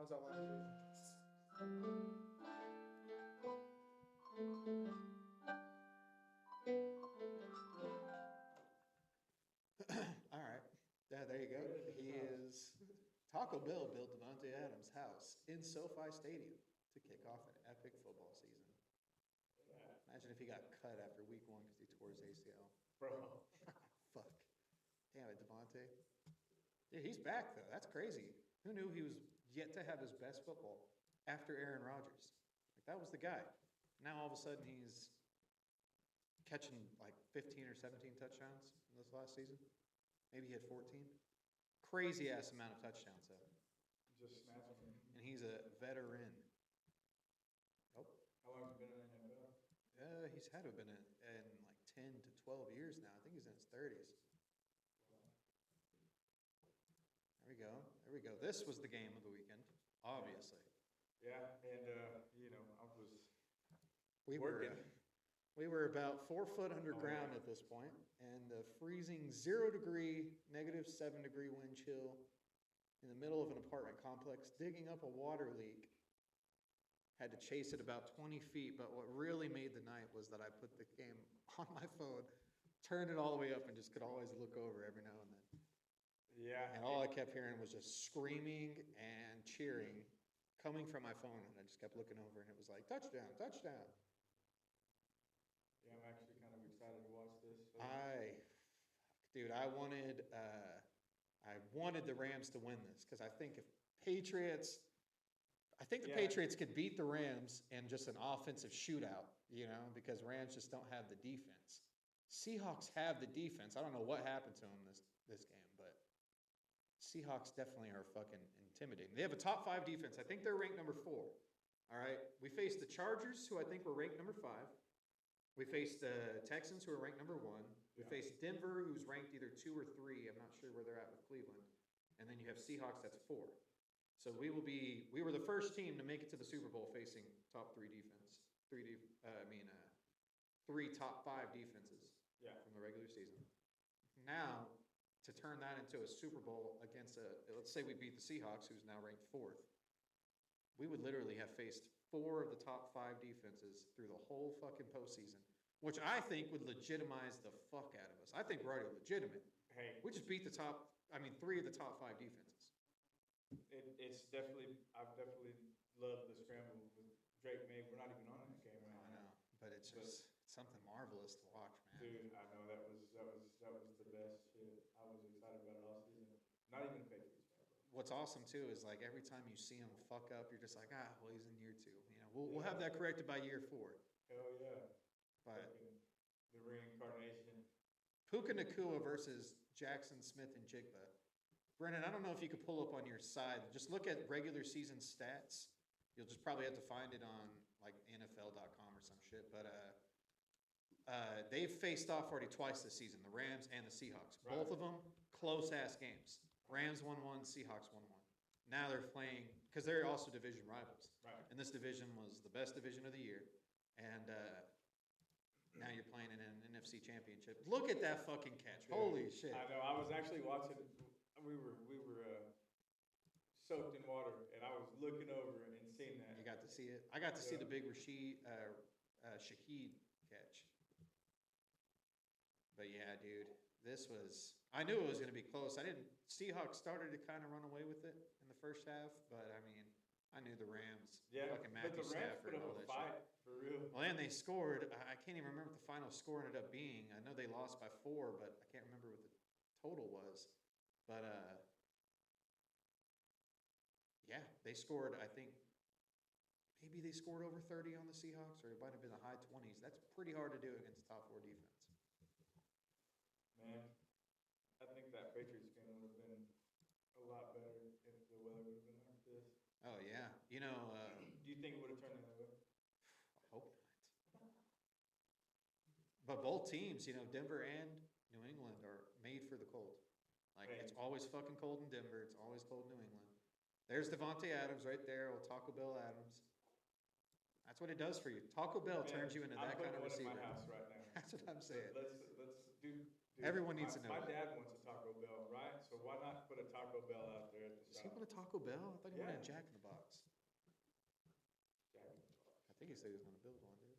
How's that one? All right. Yeah, there you go. He is. Taco Bell built Devontae Adams' house in SoFi Stadium to kick off an epic football season. Imagine if he got cut after week 1 because he tore his ACL. Bro. Fuck. Damn it, Devontae. Yeah, he's back, though. That's crazy. Who knew he was yet to have his best football after Aaron Rodgers? Like, that was the guy. Now, all of a sudden, he's catching like 15 or 17 touchdowns in this last season. Maybe he had 14. Crazy ass amount of touchdowns, though. Just snatching him. And he's a veteran. Oh. How long has he been in the NFL? He's had to have been in like 10 to 12 years now. I think he's in his 30s. There we go. There we go. This was the game of the weekend, obviously. Yeah, and I was working. We were about 4 foot underground at this point, and the freezing 0 degree, -7 degree wind chill in the middle of an apartment complex, digging up a water leak. Had to chase it about 20 feet, but what really made the night was that I put the game on my phone, turned it all the way up, and just could always look over every now and then. Yeah. And all I kept hearing was just screaming and cheering coming from my phone, and I just kept looking over, and it was like, touchdown, touchdown. Yeah, I'm actually kind of excited to watch this. So. I wanted the Rams to win this because I think the Patriots could beat the Rams in just an offensive shootout, because Rams just don't have the defense. Seahawks have the defense. I don't know what happened to them this game, but Seahawks definitely are fucking intimidating. They have a top 5 defense. I think they're ranked number 4. All right. We faced the Chargers, who I think were ranked number 5. We faced the Texans, who are ranked number 1. We faced Denver, who's ranked either 2 or 3. I'm not sure where they're at with Cleveland. And then you have Seahawks, that's 4. So we were the first team to make it to the Super Bowl facing top 3 defense. 3 top 5 defenses from the regular season. Now, to turn that into a Super Bowl against let's say we beat the Seahawks, who's now ranked 4th, we would literally have faced 4 of the top 5 defenses through the whole fucking postseason, which I think would legitimize the fuck out of us. I think we're already legitimate. Hey. We just beat 3 of the top 5 defenses. I've definitely loved the scramble with Drake Maye. We're not even on that game right now. I know, but it's something marvelous to watch, man. Dude, I know that was the best shit. I was excited about it all season. Not even a Patriots fan, bro. What's awesome too is like every time you see him fuck up, you're just like, well, he's in year 2. We'll have that corrected by year 4. Hell yeah. But the reincarnation. Puka Nacua versus Jackson Smith and Jigba. Brennan, I don't know if you could pull up on your side. Just look at regular season stats. You'll just probably have to find it on like NFL.com or some shit. But they've faced off already twice this season, the Rams and the Seahawks. Right. Both of them close-ass games. Rams won 1, Seahawks won 1. Now they're playing, because they're also division rivals. Right. And this division was the best division of the year. And now you're playing in an NFC championship. Look at that fucking catch. Dude, holy shit. I know. I was actually watching. We were soaked in water, and I was looking over and seeing that. You got to see it? I got to see the big Shaheed catch. But yeah, dude, I knew it was going to be close. Seahawks started to kind of run away with it in the first half, but I mean, I knew the Rams, fucking Matthew Stafford, and all that fight, shit. For real. Well, and they scored. I can't even remember what the final score ended up being. I know they lost by 4, but I can't remember what the total was. But yeah, they scored. I think maybe they scored over 30 on the Seahawks, or it might have been the high 20s. That's pretty hard to do against a top 4 defense. Man, I think that Patriots game would have been a lot better if the weather would have been like this. Oh, yeah. Do you think it would have turned the other way? I hope not. But both teams, Denver and New England are made for the cold. It's always fucking cold in Denver. It's always cold in New England. There's Devontae Adams right there, old Taco Bell Adams. That's what it does for you. Taco Bell turns you into that kind of receiver. I'm putting one in my house right now. That's what I'm saying. Let's do. Everyone needs to know. My dad wants a Taco Bell, right? So why not put a Taco Bell out there at the Does shop? he want a Taco Bell? I thought he wanted a Jack in the Box. think he said he was gonna build one, dude.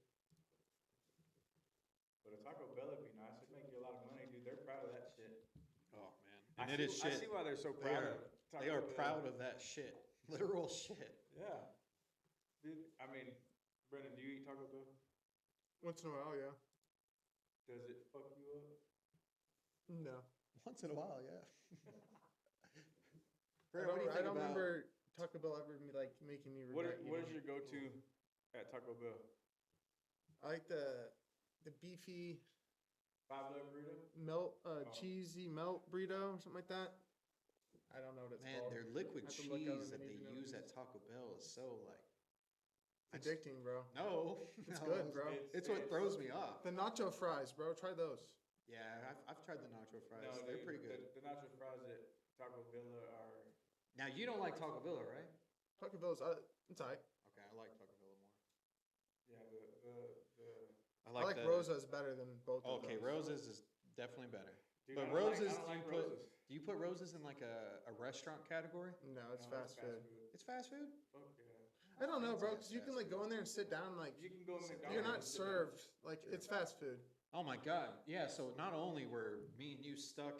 But a Taco Bell would be nice. It'd make you a lot of money, dude. They're proud of that shit. Oh man, I and it is I shit. see why they're so They proud are. of it. They Taco are Bell. proud of that shit. Literal shit. Yeah. Dude, I mean, Brendan, do you eat Taco Bell? Once in a while, yeah. Does it fuck you up? No. Once in a while, yeah. I Brad, what do you don't, I think don't about? remember Taco Bell ever like making me What regret is eating your it. go-to at Taco Bell? I like the beefy 5-layer burrito? melt, cheesy melt burrito or something like that. I don't know what it's Man, called. their liquid I have to look up cheese the that they menus. use at Taco Bell is so like. It's addicting, bro. No, It's no, good, bro. It's what throws me off. The nacho fries, bro. Try those. Yeah, I've tried the nacho fries. No, They're dude, pretty good. The nacho fries at Taco Bell are... Now you don't like Taco Bell, right? Taco Bell's, it's alright. Okay, I like Taco Bell more. Yeah, I I like the, Rosa's better than both of Okay, those. Roses is definitely better. Dude, But I don't Roses, I don't like do you put Roses. do you put Roses in like a restaurant category? No, it's No, fast food. It's fast food. Fuck yeah. I don't know, Fancy bro, ass because you can fast like go in there and sit down, like You can go to McDonald's. you're not and sit down. served. Like it's fast food. Oh my God. Yeah, so not only were me and you stuck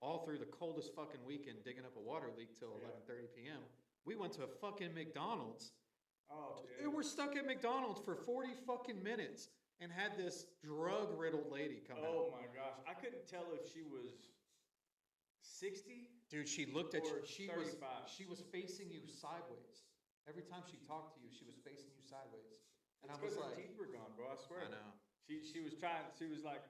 all through the coldest fucking weekend digging up a water leak till Yeah. 11:30 p.m., we went to a fucking McDonald's. Oh, And we're stuck at McDonald's for 40 fucking minutes and had this drug-riddled lady come Oh out. my gosh. I couldn't tell if she was 60. Dude, she looked at you. Or She 35. was facing you sideways. Every time she talked to you, she was facing you sideways. And It's I was because her like, teeth were gone, bro. I swear. I know. She was like,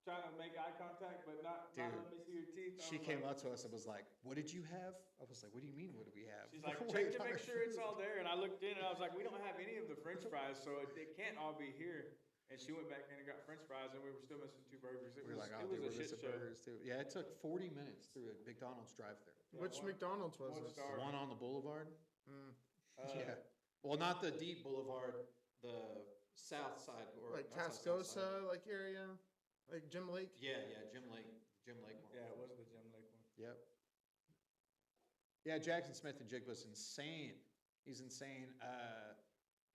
trying to make eye contact, but not Dude, let me see your teeth. I She was came like, up to us and was like, "What did you have?" I was like, "What do you mean? What do we have?" She's like, Wait, check to our make sure it's food." all there. And I looked in and I was like, we don't have any of the French fries, so it can't all be here. And she went back in and got French fries, and we were still missing 2 burgers. We were like, "Oh, it was dude, a we're shit missing show. burgers too." Yeah, it took 40 minutes through a McDonald's drive-through. Yeah, Which one- McDonald's was one this? star. One on the boulevard. Mm. Yeah. Well, not the deep boulevard, the south side or Like that's not south side. Tascosa, like area, like Jim Lake. Yeah, Jim Lake one. Yeah, it was the Gem Lake one. Yep. Yeah, Jackson Smith and Jigba's insane. He's insane.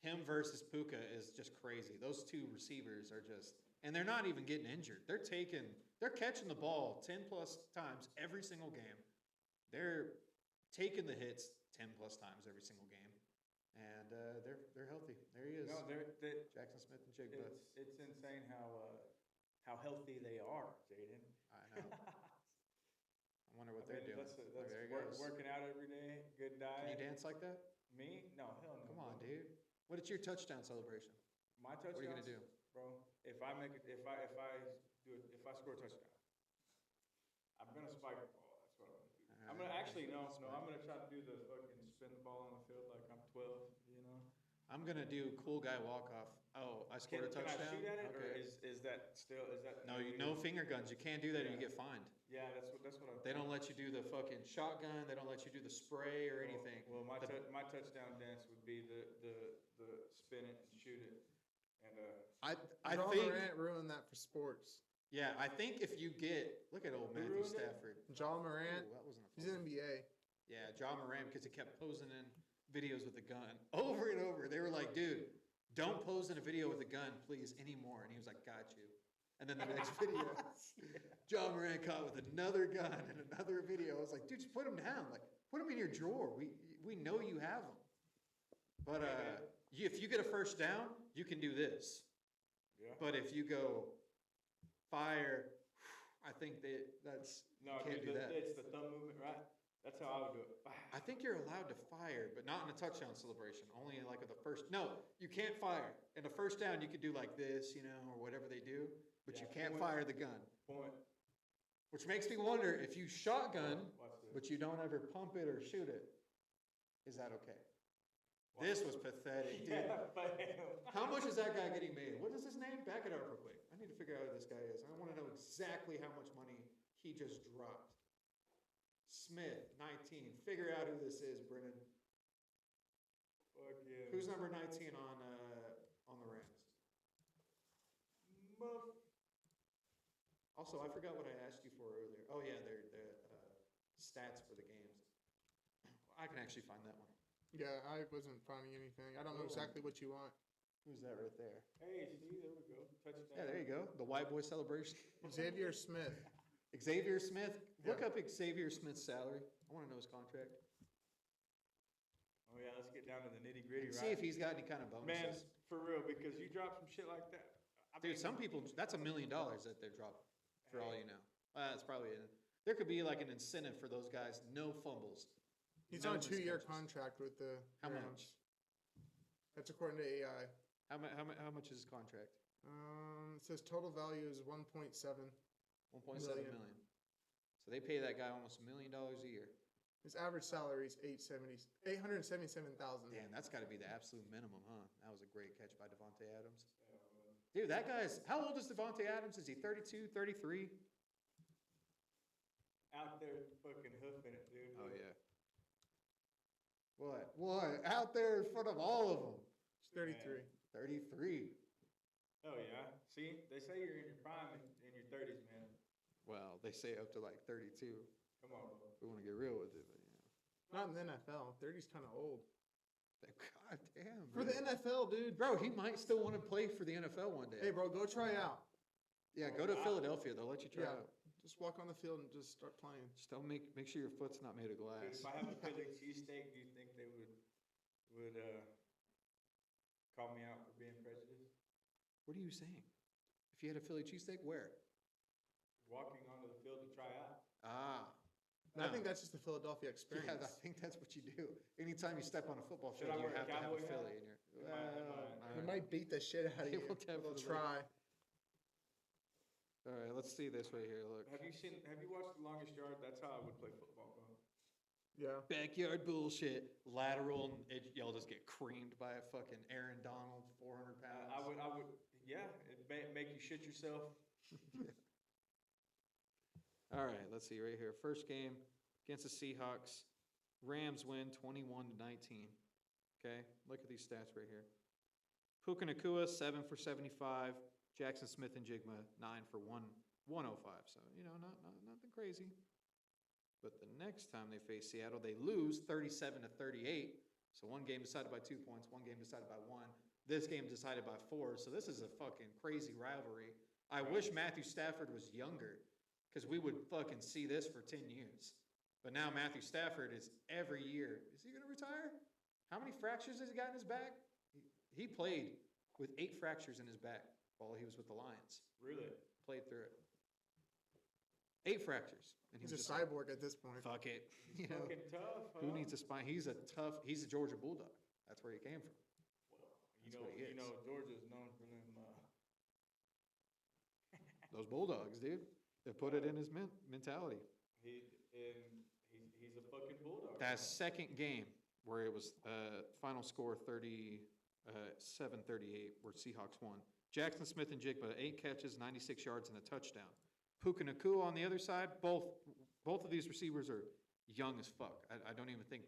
Him versus Puka is just crazy. Those two receivers are just, and they're not even getting injured. They're catching the ball 10 plus times every single game. They're taking the hits 10 plus times every single game, and they're healthy. There he is, No, Jackson Smith and Jigba. it's insane how healthy they are, Jaden. I know. I wonder what they're doing. That's There he goes. working out every day, good Can you diet. dance like that? Me? No, hell no. Come on, bro. dude. What is your touchdown celebration? My touchdown. What are you gonna do? Bro? If I score a touchdown, I'm gonna spike the ball. That's what I'm gonna do. I'm gonna actually no. I'm gonna try to do the fucking spin the ball on the field like I'm 12. You know. I'm gonna do cool guy walk off. Oh, I Can scored a touchdown. I shoot at it, or Okay. is that still No, no finger guns. You can't do that or you Yeah. get fined. Yeah, that's what I. They don't let you do the fucking shotgun. They don't let you do the spray or anything. Well, my The- my touchdown dance would be the spin it and shoot it, and I John think, Morant ruined that for sports. yeah, I think if you get, look at old Who Matthew ruined it? Stafford. John Morant, Ooh, that wasn't a he's fun in one. NBA. Yeah, John Moran, because he kept posing in videos with a gun over and over. They were like, dude, don't pose in a video with a gun, please, anymore. And he was like, got you. And then the next video, John Moran caught with another gun and another video. I was like, dude, just put them down. Like, put them in your drawer. We know you have them. But if you get a first down, you can do this. yeah. But if you go fire, I think that's No, you can't dude, do that. it's the thumb movement, right? That's how I would do it. I think you're allowed to fire, but not in a touchdown celebration. Only in like at the first. No, you can't fire. In a first down, you could do like this, or whatever they do, but you Yeah, can't point. fire the gun. Point. Which makes me wonder if you shotgun, Watch this. but you don't ever pump it or shoot it, is that okay? This was pathetic, dude. Yeah, bam. How much is that guy getting paid? What is his name? Back it up real quick. I need to figure out who this guy is. I want to know exactly how much money he just dropped. Smith, 19. Figure out who this is, Brennan. Fuck yeah. Who's number 19 on the Rams? Muff. Also, I forgot what I asked you for earlier. Oh yeah, they're the stats for the games. I can actually find that one. Yeah, I wasn't finding anything. I don't know exactly what you want. Who's that right there? Hey, see, there we go. Touchdown. Yeah, there you go. The white boy celebration. Xavier Smith. Xavier Smith. Look Yeah. up Xavier Smith's salary. I want to know his contract. Oh yeah, let's get down to the nitty gritty, And right? see if he's got any kind of Man, bonuses. for real, because you drop some shit like that. Dude, some people, that's $1 million that they're dropping, for all you know. That's probably, there could be like an incentive for those guys, no fumbles. He's no on a 2-year miscatches. contract with the How Rams. much? That's according to AI. How much is his contract? It says total value is 1.7. 1.7 Million. million. So they pay that guy almost $1 million a year. His average salary is $877,000. Damn, that's got to be the absolute minimum, huh? That was a great catch by Devontae Adams. Dude, that guy's, how old is Devontae Adams? Is he 32, 33? Out there fucking hoofing it, dude. Oh, yeah. What? Out there in front of all of them. He's 33. 33. Oh yeah. See, they say you're in your prime in your 30s, man. Well, they say up to like 32. Come on, bro. We want to get real with it, but Not in the NFL. 30's kind of old. God damn. For the NFL, dude. Bro, he might still want to play for the NFL one day. Hey, bro, go try out. Yeah, go to Philadelphia. They'll let you try Yeah. out. Just walk on the field and just start playing. Just don't make sure your foot's not made of Dude, glass. if I have a Philly cheesesteak, do you think they would call me out for being prejudiced? What are you saying? If you had a Philly cheesesteak, where? Walking onto the field to try out. Ah. I think that's just the Philadelphia Yeah, experience. I think that's what you do. Anytime you step on a football Should field, I you wear a have to have a cowboy hat? Philly in your. Am I- They All right. might beat the shit out of They you. will They'll definitely. try. All right, let's see this right here. Look. Have you watched The Longest Yard? That's how I would play football, bro. Yeah. Backyard bullshit, lateral, and y'all just get creamed by a fucking Aaron Donald, 400 pounds. I would, yeah, it'd make you shit yourself. All right, let's see right here. First game against the Seahawks. Rams win 21-19. Okay, look at these stats right here. Puka Nacua, 7 for 75. Jackson Smith and Jigma, 9 for 105. So, nothing crazy. But the next time they face Seattle, they lose 37-38. So one game decided by 2 points, one game decided by 1. This game decided by 4. So this is a fucking crazy rivalry. I wish Matthew Stafford was younger, because we would fucking see this for 10 years. But now Matthew Stafford is every year. Is he going to retire? How many fractures has he got in his back? He played with 8 fractures in his back while he was with the Lions. Really? Played through it. 8 fractures. And he He's a was just like, cyborg at this point. fuck it. Fucking tough, huh? Who needs a spine? He's a Georgia Bulldog. That's where he came from. Well, That's what he is. Georgia's known for them. Those Bulldogs, dude. They put it in his mentality. He's a fucking bulldog. That second game where it was final score 37-38, where Seahawks won. Jackson Smith and Jigba, 8 catches, 96 yards, and a touchdown. Puka Nacua on the other side, both of these receivers are young as fuck. I don't even think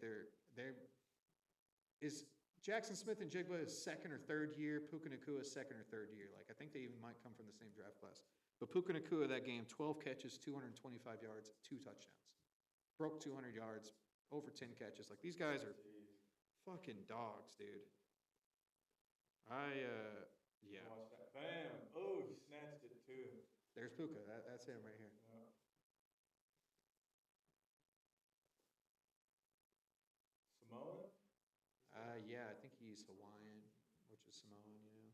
is Jackson Smith and Jigba is second or third year. Puka Nacua is second or third year. Like, I think they even might come from the same draft class. But Puka Nacua, that game, 12 catches, 225 yards, 2 touchdowns. Broke 200 yards, over 10 catches. Like, these guys are fucking dogs, dude. Yeah. Watch that. Bam. Oh, he snatched it too. There's Puka. That's him right here. Yeah. Samoan? Yeah, I think he's Hawaiian, which is Samoan,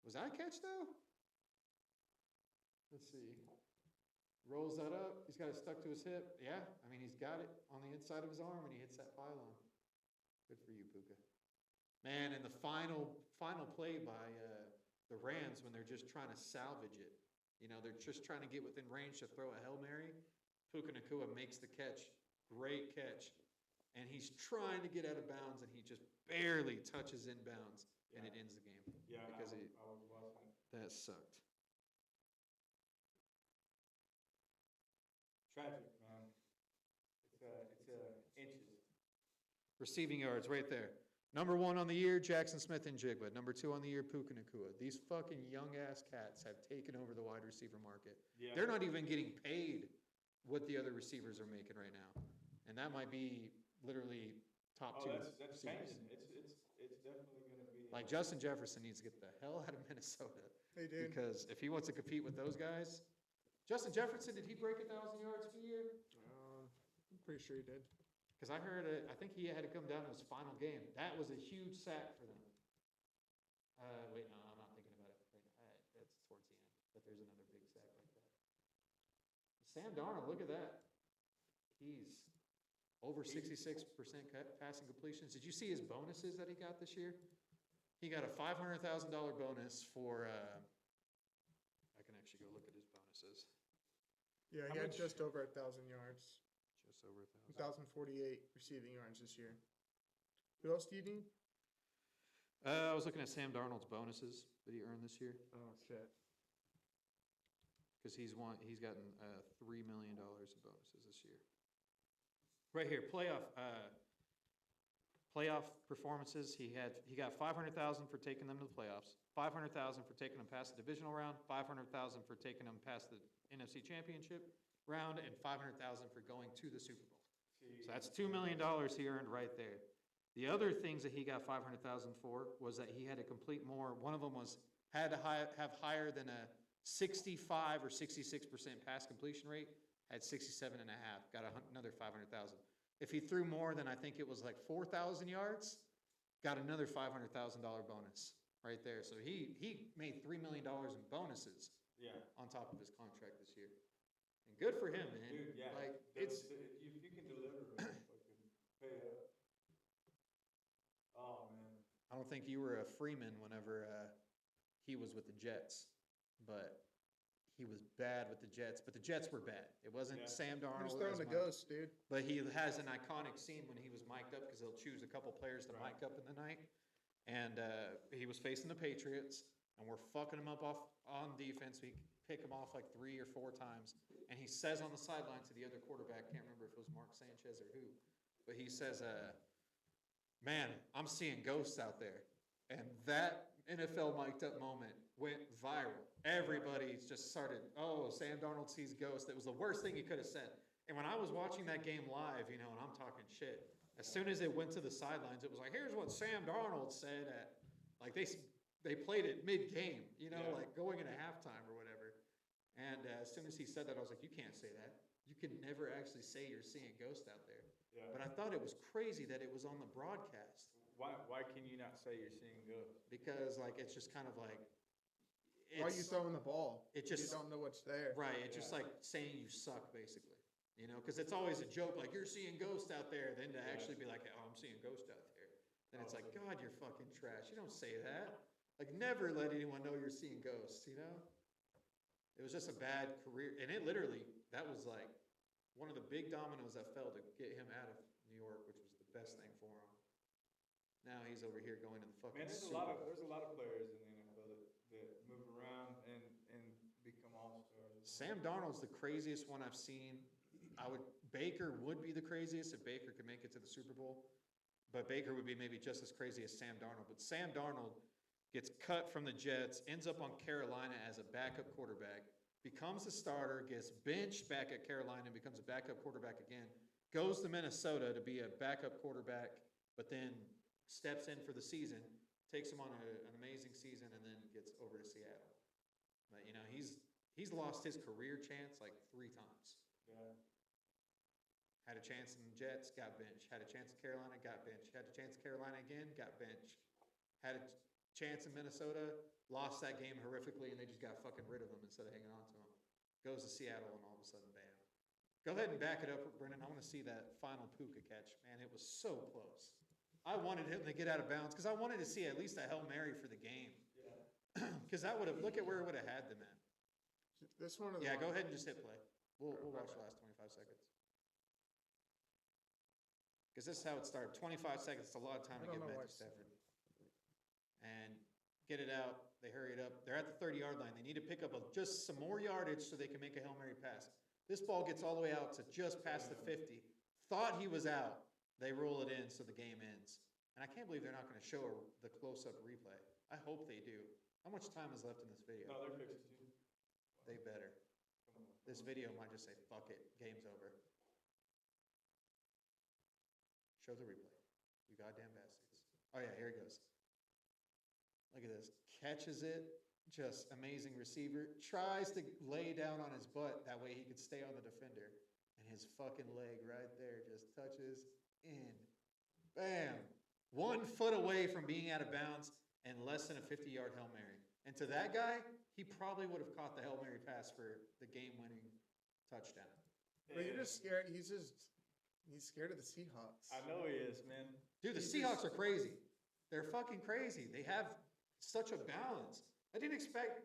Was that a catch, though? Let's see. Rolls that up. He's got it stuck to his hip. Yeah, I mean, he's got it on the inside of his arm, and he hits that pylon. Good for you, Puka. Man, and the final play by the Rams, when they're just trying to salvage it. They're just trying to get within range to throw a Hail Mary. Puka Nacua makes the catch. Great catch. And he's trying to get out of bounds, and he just barely touches in bounds, and it ends the game. Yeah, Because I was watching. that sucked. Tragic, man. It's inches. Receiving yards right there. Number 1 on the year, Jackson Smith and Jigba. Number 2 on the year, Puka Nacua. These fucking young-ass cats have taken over the wide receiver market. Yeah. They're not even getting paid what the other receivers are making right now. And that might be literally top Oh, two that's receivers. changing. It's definitely gonna be. Like Justin Jefferson needs to get the hell out of Minnesota They did. because if he wants to compete with those guys, Justin Jefferson, did he break 1,000 yards for the year? I'm pretty sure he did. Because I heard it, I think he had to come down to his final game. That was a huge sack for them. Wait, no, I'm not thinking about it. That's towards the end, but there's another big sack like that. Sam Darnold, look at that. He's over 66% passing completions. Did you see his bonuses that he got this year? He got a $500,000 bonus for, I can actually go look at his bonuses. Yeah, he How had much- just over 1,000 yards. Just over 1,000. 1,048 receiving yards this year. Who else do you need? I was looking at Sam Darnold's bonuses that he earned this year. Oh, shit. Because he's gotten $3 million of bonuses this year. Right here, playoff performances. He got $500,000 for taking them to the playoffs, $500,000 for taking them past the divisional round, $500,000 for taking them past the NFC Championship round, and $500,000 for going to the Super Bowl. So that's $2 million he earned right there. The other things that he got $500,000 for was that he had to complete more. One of them was had to have higher than a 65 or 66% pass completion rate. Had 67 and a half. Got another 500,000. If he threw more than I think it was like 4,000 yards, got another $500,000 bonus right there. So he made $3 million in bonuses. Yeah. On top of his contract this year. And good for him, man. Dude, yeah. Like If you can deliver, man, fucking pay up. Oh man. I don't think you were a Freeman whenever he was with the Jets, but he was bad with the Jets. But the Jets were bad. It wasn't Yeah. Sam He Darnold. was throwing as the Mike. ghost, dude. But he has an iconic scene when he was mic'd up because they'll choose a couple players to Right. mic up in the night. And he was facing the Patriots, and we're fucking him up off on defense. We pick him off like 3 or 4 times. And he says on the sideline to the other quarterback, can't remember if it was Mark Sanchez or who, but he says, man, I'm seeing ghosts out there. And that NFL mic'd up moment went viral. Everybody just started, oh, Sam Darnold sees ghosts. That was the worst thing he could have said. And when I was watching that game live, and I'm talking shit, as soon as it went to the sidelines, it was like, here's what Sam Darnold said at, like they played it mid-game, like going into halftime or whatever. And as soon as he said that, I was like, you can't say that. You can never actually say you're seeing ghosts out there. Yeah. But I thought it was crazy that it was on the broadcast. Why can you not say you're seeing ghosts? Because like it's just kind of like Why are you throwing the ball? it just- you don't know what's there. right. It's just like saying you suck, basically. Because it's always a joke, like you're seeing ghosts out there. Then to actually be like, oh, I'm seeing ghosts out there. Then it's like, God, you're fucking trash. You don't say that. Like never let anyone know you're seeing ghosts. It was just a bad career, and it literally that was like one of the big dominoes that fell to get him out of New York, which was the best thing for him. Now he's over here going to the fucking. Man, there's a Super lot of Bowl. players in the NFL that move around and become all stars. Sam Darnold's the craziest one I've seen. Baker would be the craziest if Baker could make it to the Super Bowl, but Baker would be maybe just as crazy as Sam Darnold. But Sam Darnold gets cut from the Jets, ends up on Carolina as a backup quarterback, becomes a starter, gets benched back at Carolina, and becomes a backup quarterback again, goes to Minnesota to be a backup quarterback, but then steps in for the season, takes him on an amazing season, and then gets over to Seattle. But he's lost his career chance like 3 times. Yeah. Had a chance in the Jets, got benched. Had a chance in Carolina, got benched. Had a chance in Carolina again, got benched. Had a chance in Minnesota, lost that game horrifically, and they just got fucking rid of him instead of hanging on to him. Goes to Seattle, and all of a sudden, bam. Go ahead and back it up, Brennan. I want to see that final Puka catch. Man, it was so close. I wanted him to get out of bounds because I wanted to see at least a Hail Mary for the game. Yeah. Because that would have, look at where it would have had them at. This one of the Yeah, go ahead and just hit play. We'll watch the last 25 seconds. Because this is how it started. 25 seconds, it's a lot of time to I don't give know Matthew why Stafford. And get it out. They hurry it up. They're at the 30-yard line. They need to pick up just some more yardage so they can make a Hail Mary pass. This ball gets all the way out to just past the 50. Thought he was out. They roll it in so the game ends. And I can't believe they're not going to show the close-up replay. I hope they do. How much time is left in this video? No, they're fixing to. They better. Come on. This video might just say, fuck it, game's over. Show the replay. Oh yeah, here it goes. Look at this. Catches it. Just amazing receiver. Tries to lay down on his butt. That way he could stay on the defender. And his fucking leg right there just touches in. Bam. 1 foot away from being out of bounds and less than a 50-yard Hail Mary. And to that guy, he probably would have caught the Hail Mary pass for the game-winning touchdown. But you're just scared. He's scared of the Seahawks. I know he is, man. Dude, the Seahawks are crazy. They're fucking crazy. They have such a balance. I didn't expect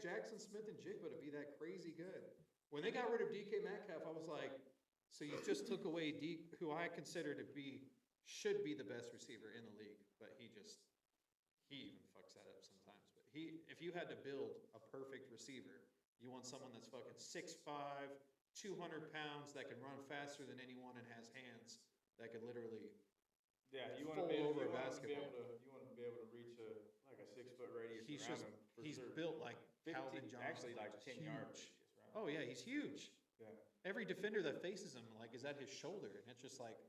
Jackson Smith and Jigba to be that crazy good. When they got rid of DK Metcalf, I was like, so you just took away who I consider to be, should be the best receiver in the league, but he even fucks that up sometimes. But if you had to build a perfect receiver, you want someone that's fucking 6'5", 200 pounds, that can run faster than anyone and has hands that could literally you want fall to be able, over a you want to basketball. be able to reach a 6 foot radius He's around just him. For he's sure. built like 15, Calvin Johnson, actually like just 10 yard huge. radius, right? Oh yeah, he's huge. Yeah. Every defender that faces him like is at his shoulder, and it's just like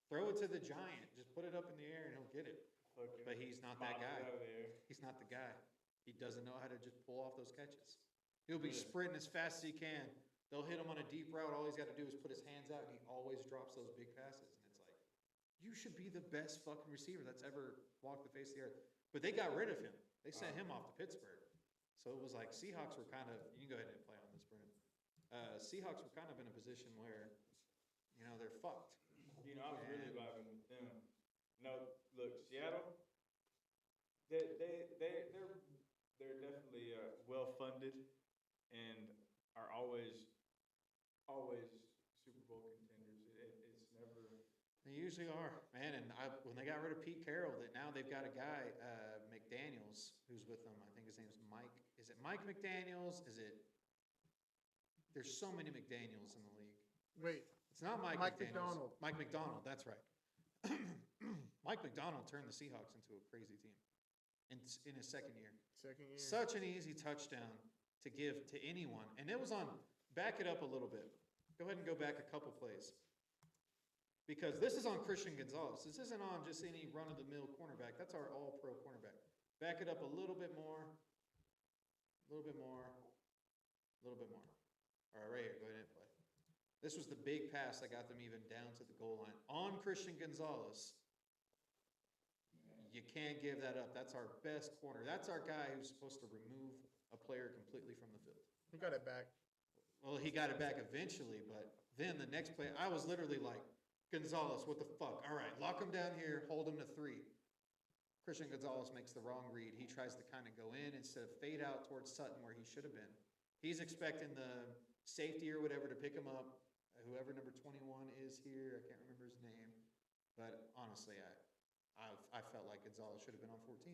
throw it to the giant, just put it up in the air and he'll get it. Fucking But he's not that bob it guy. out of the air. He's not the guy. He doesn't know how to just pull off those catches. He'll be Really? sprinting as fast as he can. They'll hit him on a deep route. All he's got to do is put his hands out, and he always drops those big passes. And it's like, you should be the best fucking receiver that's ever walked the face of the earth. But they got rid of him. They sent him off to Pittsburgh. So it was like Seahawks were kind of, you can go ahead and play on this, Brennan. Seahawks were kind of in a position where, they're fucked. I was really vibing with them. No, look, Seattle, they're definitely well funded and are always Super Bowl contenders. It's never. They usually are, man. And when they got rid of Pete Carroll, that now they've got a guy, McDaniels, who's with them. I think his name's Mike. Is it Mike McDaniels? There's so many McDaniels in the league. Wait, It's not Mike McDonald. Mike McDonald, that's right. Mike McDonald turned the Seahawks into a crazy team in his second year. Second year. Such an easy touchdown to give to anyone. And it was on, back it up a little bit. Go ahead and go back a couple plays. Because this is on Christian Gonzalez. This isn't on just any run-of-the-mill cornerback. That's our all-pro cornerback. Back it up a little bit more. A little bit more. A little bit more. All right, right here. Go ahead and play. This was the big pass that got them even down to the goal line. On Christian Gonzalez. You can't give that up. That's our best corner. That's our guy who's supposed to remove a player completely from the field. He got it back. Well, he got it back eventually, but then the next play, I was literally like, Gonzalez, what the fuck? All right, lock him down here, hold him to 3. Christian Gonzalez makes the wrong read. He tries to kind of go in instead of fade out towards Sutton where he should have been. He's expecting the safety or whatever to pick him up. Whoever number 21 is here, I can't remember his name. But honestly, I felt like Gonzalez should have been on 14.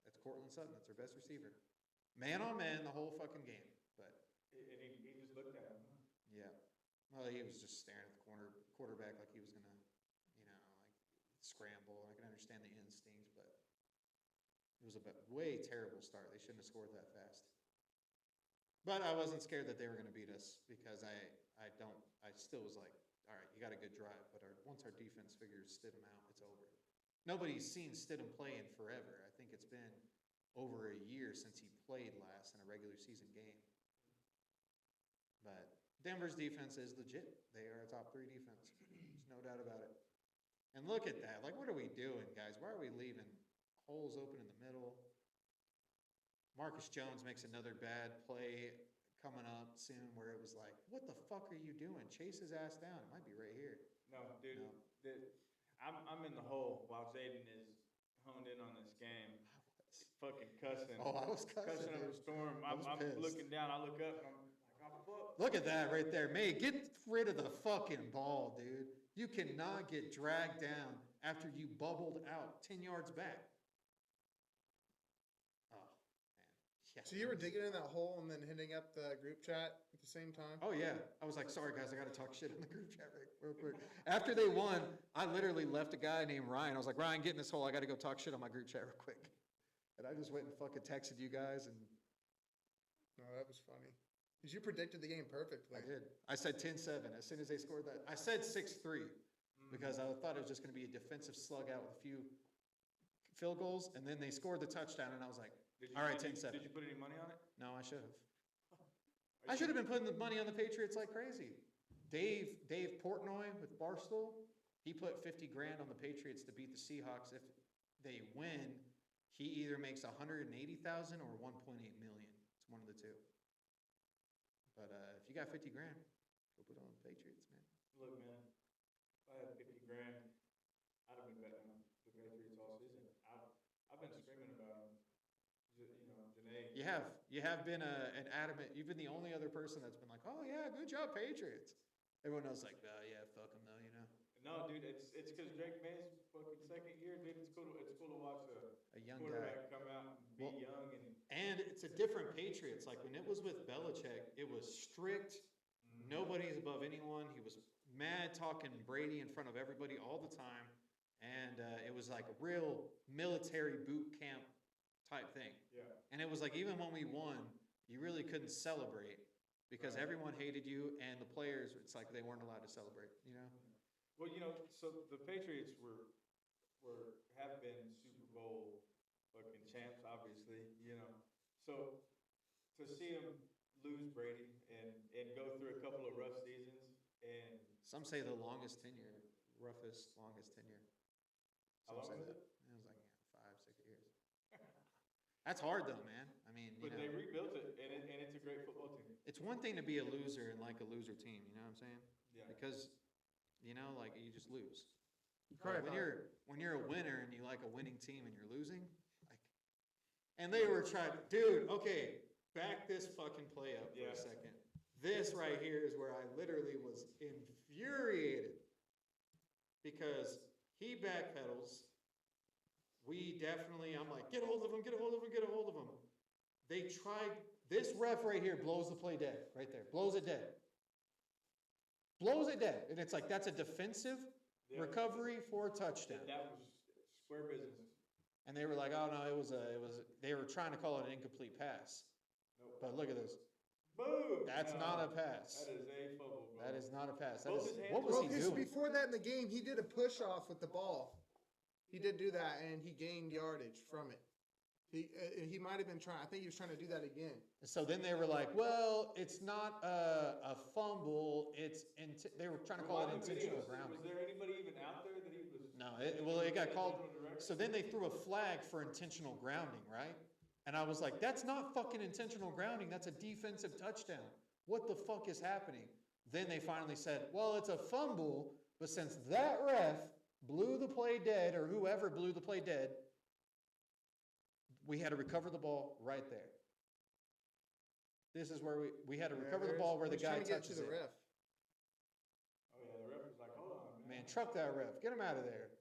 That's Cortland Sutton. That's our best receiver. Man on man the whole fucking game. But And he just looked at him. yeah. Well, he was just staring at the quarterback like he was going to, scramble. I can understand the instinct, but it was a way terrible start. They shouldn't have scored that fast. But I wasn't scared that they were going to beat us because I still was like, all right, you got a good drive. But once our defense figures Stidham out, it's over. Nobody's seen Stidham play in forever. I think it's been over a year since he played last in a regular season game. But Denver's defense is legit. They are a top 3 defense. There's no doubt about it. And look at that. Like, what are we doing, guys? Why are we leaving holes open in the middle? Marcus Jones makes another bad play coming up soon where it was like, what the fuck are you doing? Chase his ass down. It might be right here. No, dude. No. I'm in the hole while Zayden is honed in on this game. Fucking cussing. Oh, I was cussing, up a dude. storm. I I'm was pissed. looking down. I look up and I'm like, oh, fuck. Look at that right there. May, get rid of the fucking ball, dude. You cannot get dragged down after you bubbled out 10 yards back. Oh, man. Yeah. So you were digging in that hole and then hitting up the group chat at the same time? Oh, yeah. I was like, sorry, guys, I got to talk shit in the group chat real quick. After they won, I literally left a guy named Ryan. I was like, Ryan, get in this hole. I got to go talk shit on my group chat real quick. And I just went and fucking texted you guys, and No, that was funny. Because you predicted the game perfectly. I did. I said 10-7 as soon as they scored that. I said 6-3 because I thought it was just going to be a defensive slug out with a few field goals, and then they scored the touchdown, and I was like, Did you, all right, did you- 10-7. Did you put any money on it? No, I should have. I should have been putting the money on the Patriots like crazy. Dave Portnoy with Barstool, he put 50 grand on the Patriots to beat the Seahawks. If they win, he either makes 180,000 or 1.8 million. It's one of the two. But if you got 50 grand, go put it on the Patriots, man. Look, man, if I had 50 grand, I'd have been betting on the Patriots all season. I've been screaming about them. Janae. You have been an adamant. You've been the only other person that's been like, oh yeah, good job, Patriots. Everyone else like, oh yeah, fuck them though, you know. No, dude, it's because Drake Maye's fucking second year, dude. It's cool to watch A young quarterback guy. come out and be Well, young And it's a different Patriots. Like when it was with Belichick, it was strict. Nobody's above anyone. He was mad talking Brady in front of everybody all the time. And it was like a real military boot camp type thing. Yeah. And it was like, even when we won, you really couldn't celebrate because Right. everyone hated you, and the players, it's like they weren't allowed to celebrate, you know? Well, so the Patriots have been Super Bowl fucking champs, obviously, So to see them lose Brady and go through a couple of rough seasons and Some say the longest tenure, roughest, longest tenure. How Some long say was that. It was like 5, 6 years. That's hard though, man. I mean, but they rebuilt it and it's a great football team. it's one thing to be a loser and like a loser team, you know what I'm saying? Yeah. Because, like you just lose. Right, But right. when you're a winner and you like a winning team and you're losing, like, and they were trying, dude, okay, back this fucking play up for Yeah. a second. This right here is where I literally was infuriated because he backpedals. I'm like, get a hold of him, get a hold of him, get a hold of him. They tried, this ref right here blows the play dead, right there, blows it dead. Blows it dead. And it's like, that's a defensive Yeah. recovery for a touchdown. That was square business. And they were like, oh no, they were trying to call it an incomplete pass. Nope. But look at this. Boom! That's No, not a pass. That is a fumble, bro. That is not a pass. That Both is, his hands what was Well, he because doing? before that in the game, he did a push off with the ball. He did do that, and he gained yardage from it. He might have been trying. I think he was trying to do that again. So then they were like, well, it's not a fumble. They were trying to call it Rewind the intentional videos. grounding. Was there anybody even out there that he was? No, it got called. Intentional direction? So then they threw a flag for intentional grounding, right? And I was like, that's not fucking intentional grounding. That's a defensive touchdown. What the fuck is happening? Then they finally said, well, it's a fumble, but since that ref blew the play dead, or whoever blew the play dead, we had to recover the ball right there. This is where we had to recover the ball where the guy touches the it. ref. Oh yeah, the ref was like, hold on, Man, truck that ref. Get him out of there.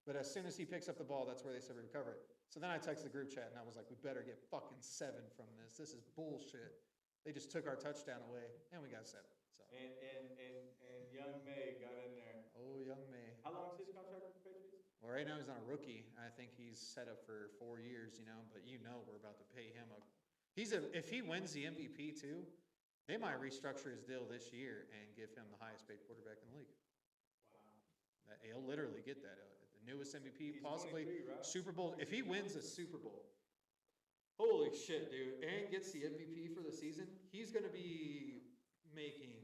But as soon as he picks up the ball, that's where they said recover it. So then I texted the group chat and I was like, we better get fucking 7 from this. This is bullshit. They just took our touchdown away and we got 7. So. And young May got in there. Oh, young May. How long is his contract with the Patriots? Well, right now he's not a rookie. I think he's set up for 4 years, but we're about to pay him if he wins the MVP too, they might restructure his deal this year and give him the highest paid quarterback in the league. Wow. He'll literally get that. The newest MVP, He's possibly 23, right? Super Bowl. If he wins a Super Bowl, holy shit, dude, and gets the MVP for the season, he's going to be making,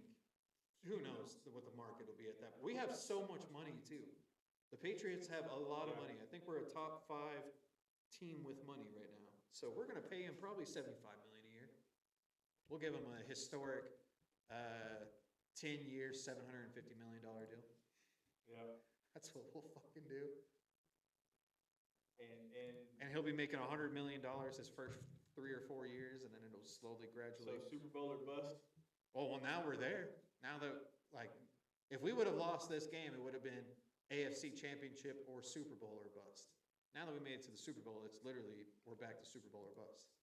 who knows what the market will be at that. We have so much money too. The Patriots have a lot of money. I think we're a top 5 team with money right now. So we're going to pay him probably $75 million a year. We'll give him a historic 10 years, $750 million deal. Yeah. That's what we'll fucking do. And And he'll be making $100 million his first 3 or 4 years, and then it'll slowly, so gradually. Super Bowl or bust. Well, now we're there. Now that, if we would have lost this game, it would have been AFC Championship or Super Bowl or bust. Now that we made it to the Super Bowl, it's literally, we're back to Super Bowl or bust.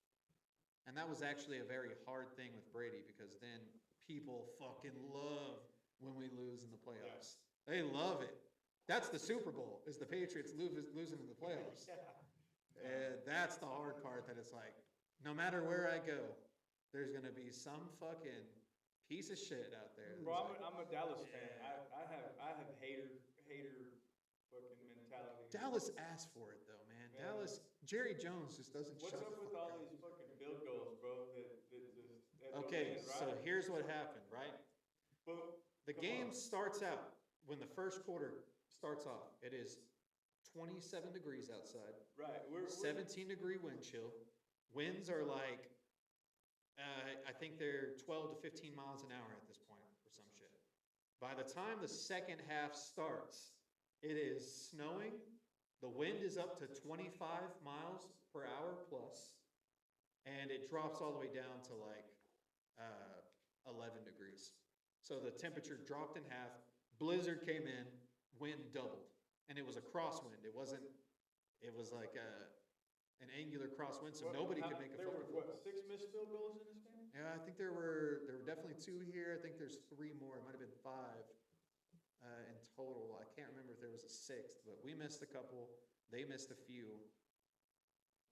And that was actually a very hard thing with Brady because then people fucking love when we lose in the playoffs. They love it. That's the Super Bowl, is the Patriots losing in the playoffs. And that's the hard part, that it's like, no matter where I go, there's going to be some fucking piece of shit out there. Bro, that's I'm a Dallas fan. I have hater fucking mentality. Dallas asked for it though, man. Dallas, Jerry Jones just doesn't What's shut up the with fuck all up. these fucking field goals, bro? That just at the Okay, end, so right? here's what happened, right? Boom. The Come game on. starts out, when the first quarter starts off, it is 27 degrees outside, Right. 17-degree wind chill. Winds are like, I think they're 12 to 15 miles an hour at this point or some shit. By the time the second half starts, it is snowing. The wind is up to 25 miles per hour plus, and it drops all the way down to like 11 degrees. So the temperature dropped in half, blizzard came in, wind doubled. And it was a crosswind. It was like an angular crosswind, so nobody could make a There fucking were, football. 6 missed field goals in this game? Yeah, I think there were definitely 2 here. I think there's 3 more. It might have been 5 in total. I can't remember if there was a 6th, but we missed a couple. They missed a few.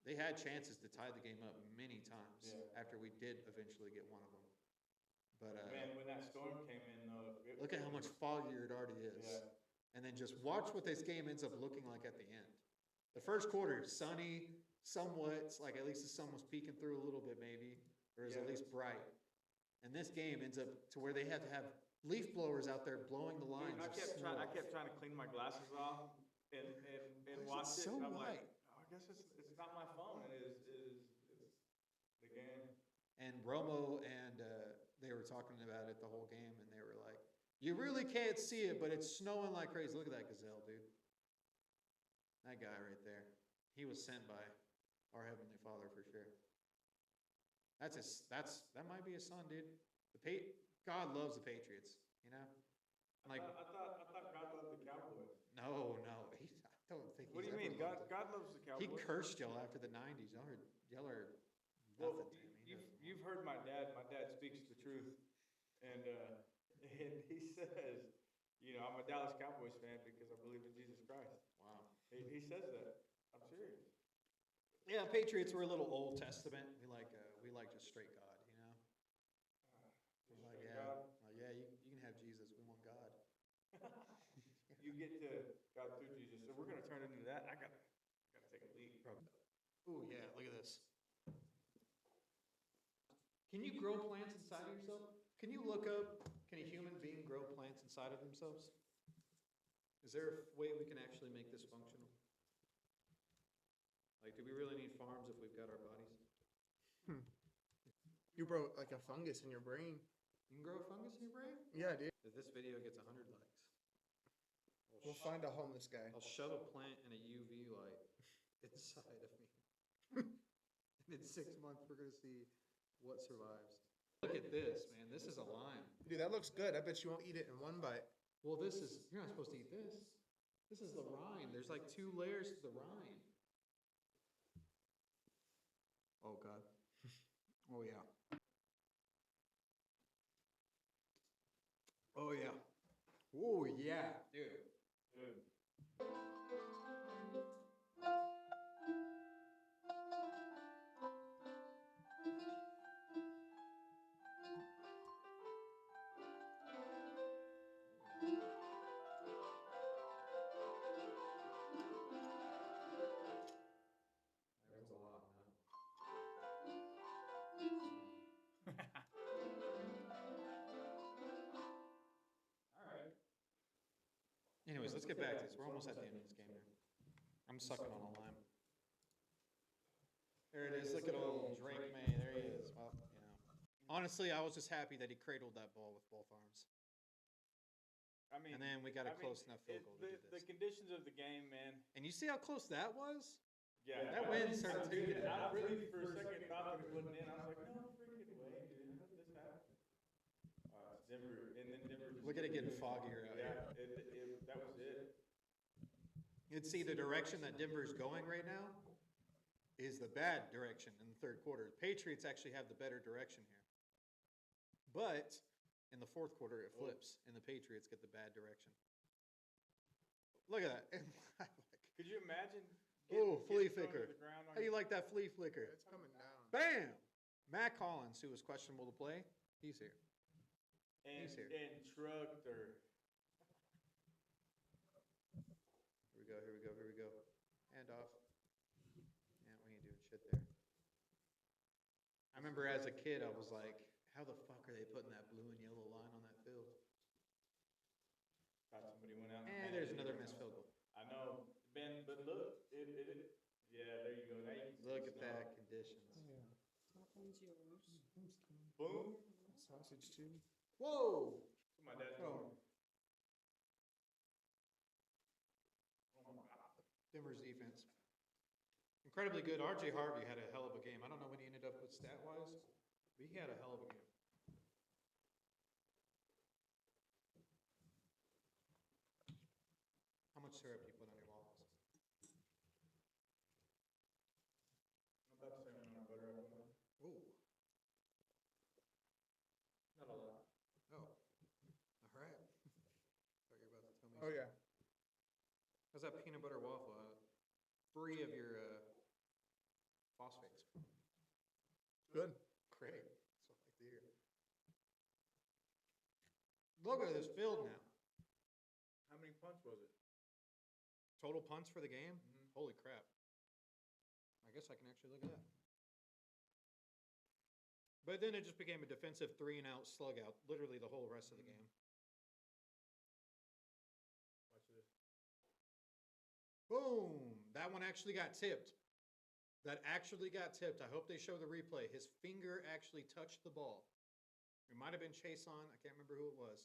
They had chances to tie the game up many times after we did eventually get one of them. But Man, when that storm came in, though, look at how much foggier it already is. Yeah. And then just watch what this game ends up looking like at the end. The first quarter, sunny, somewhat, like at least the sun was peeking through a little bit maybe, or is at least bright. And this game ends up to where they have to have leaf blowers out there blowing the lines. I of kept snow. trying to clean my glasses off and Why watch is it it. so And I'm white? like, oh, I guess it's not my phone. It's the game. And Romo and they were talking about it the whole game, and they were like, "You really can't see it, but it's snowing like crazy." Look at that gazelle, dude. That guy right there. He was sent by our Heavenly Father for sure. That might be his son, dude. God loves the Patriots, you know? Like, I thought God loved the Cowboys. no, I don't think What do he's you mean? ever loved them. God loves the He Cowboys. cursed y'all after the 90s. Y'all are Well, nothing to him. He doesn't know. you've heard my dad. My dad speaks the truth, and he says, you know, I'm a Dallas Cowboys fan because I believe in Jesus Christ. Wow. He says that. I'm serious. Yeah, Patriots were a little Old Testament. We like just straight God, you know? We're like, Straight yeah, God. yeah, you can have Jesus. We want God. You get to God through Jesus. So we're gonna turn into that. I gotta take a leak. Ooh, yeah, look at this. Can you grow plants inside of yourself? Can you look up, can a human being grow plants inside of themselves? Is there a way we can actually make this functional? Like, do we really need farms if we've got our bodies? You broke like a fungus in your brain. You can grow a fungus in your brain? Yeah, dude. If this video gets 100 likes, We'll find a homeless guy. I'll shove a plant in a UV light inside of me. And in 6 months, we're gonna see what survives. Look at this, man. This is a lime. Dude, that looks good. I bet you won't eat it in one bite. Well, you're not supposed to eat this. This is the rind. There's like 2 layers to the rind. Oh, God. Oh, yeah. Oh, yeah. Oh, yeah, dude. That was a lot, man. All right. Anyways, let's get back to this. We're almost at the end of this game here. I'm sucking on a lime. There it is. Look at old Drake Maye. There he is. Well, you know. Honestly, I was just happy that he cradled that ball with both arms. I mean, And then we got a close enough field goal to do the this. conditions of the game, man. And you see how close that was? Yeah, That wind started taking it I out. really, for a second, thought that it wasn't in. I was like, no freaking way, dude. How did this happen? It's Denver, and then Denver. Just Look at it getting foggier out here. Yeah, that was it. You'd see the direction that Denver's going right now is the bad direction in the third quarter. The Patriots actually have the better direction here. But in the fourth quarter, it flips, and the Patriots get the bad direction. Look at that. Could you imagine? Oh, flea thrown to flicker. the ground on How do you your- like that flea flicker? It's coming down. Bam! Matt Collins, who was questionable to play, he's here. And He's here. trucked or Here we go. Hand off. shit there. I remember as a kid, I was like, how the fuck are they putting that blue and yellow line on that field? Thought somebody went out. And there's another missed field goal. I know, Ben, but look, yeah, there you go. Now you can see Look the at snow. that conditions. Yeah. That one's yours. Boom. Sausage too. Whoa! That's what my dad told me. Oh my God. Denver's defense. Incredibly good. RJ Harvey had a hell of a game. I don't know what he ended up with stat-wise, but he had a hell of a game. How much syrup do you put on your waffles? About the same amount of butter I put on. Ooh. Not a lot. Oh. All right. Thought you were about to tell me. Oh, yeah. How's that peanut butter waffle? Free of your phosphates. Good. Great. That's what I like to hear. Look at this field now. How many punts was it? Total punts for the game? Mhm. Holy crap. I guess I can actually look at that. But then it just became a defensive 3-and-out slug out, literally the whole rest of the game. Watch this. Boom! That one actually got tipped. That actually got tipped. I hope they show the replay. His finger actually touched the ball. It might have been Chase on. I can't remember who it was.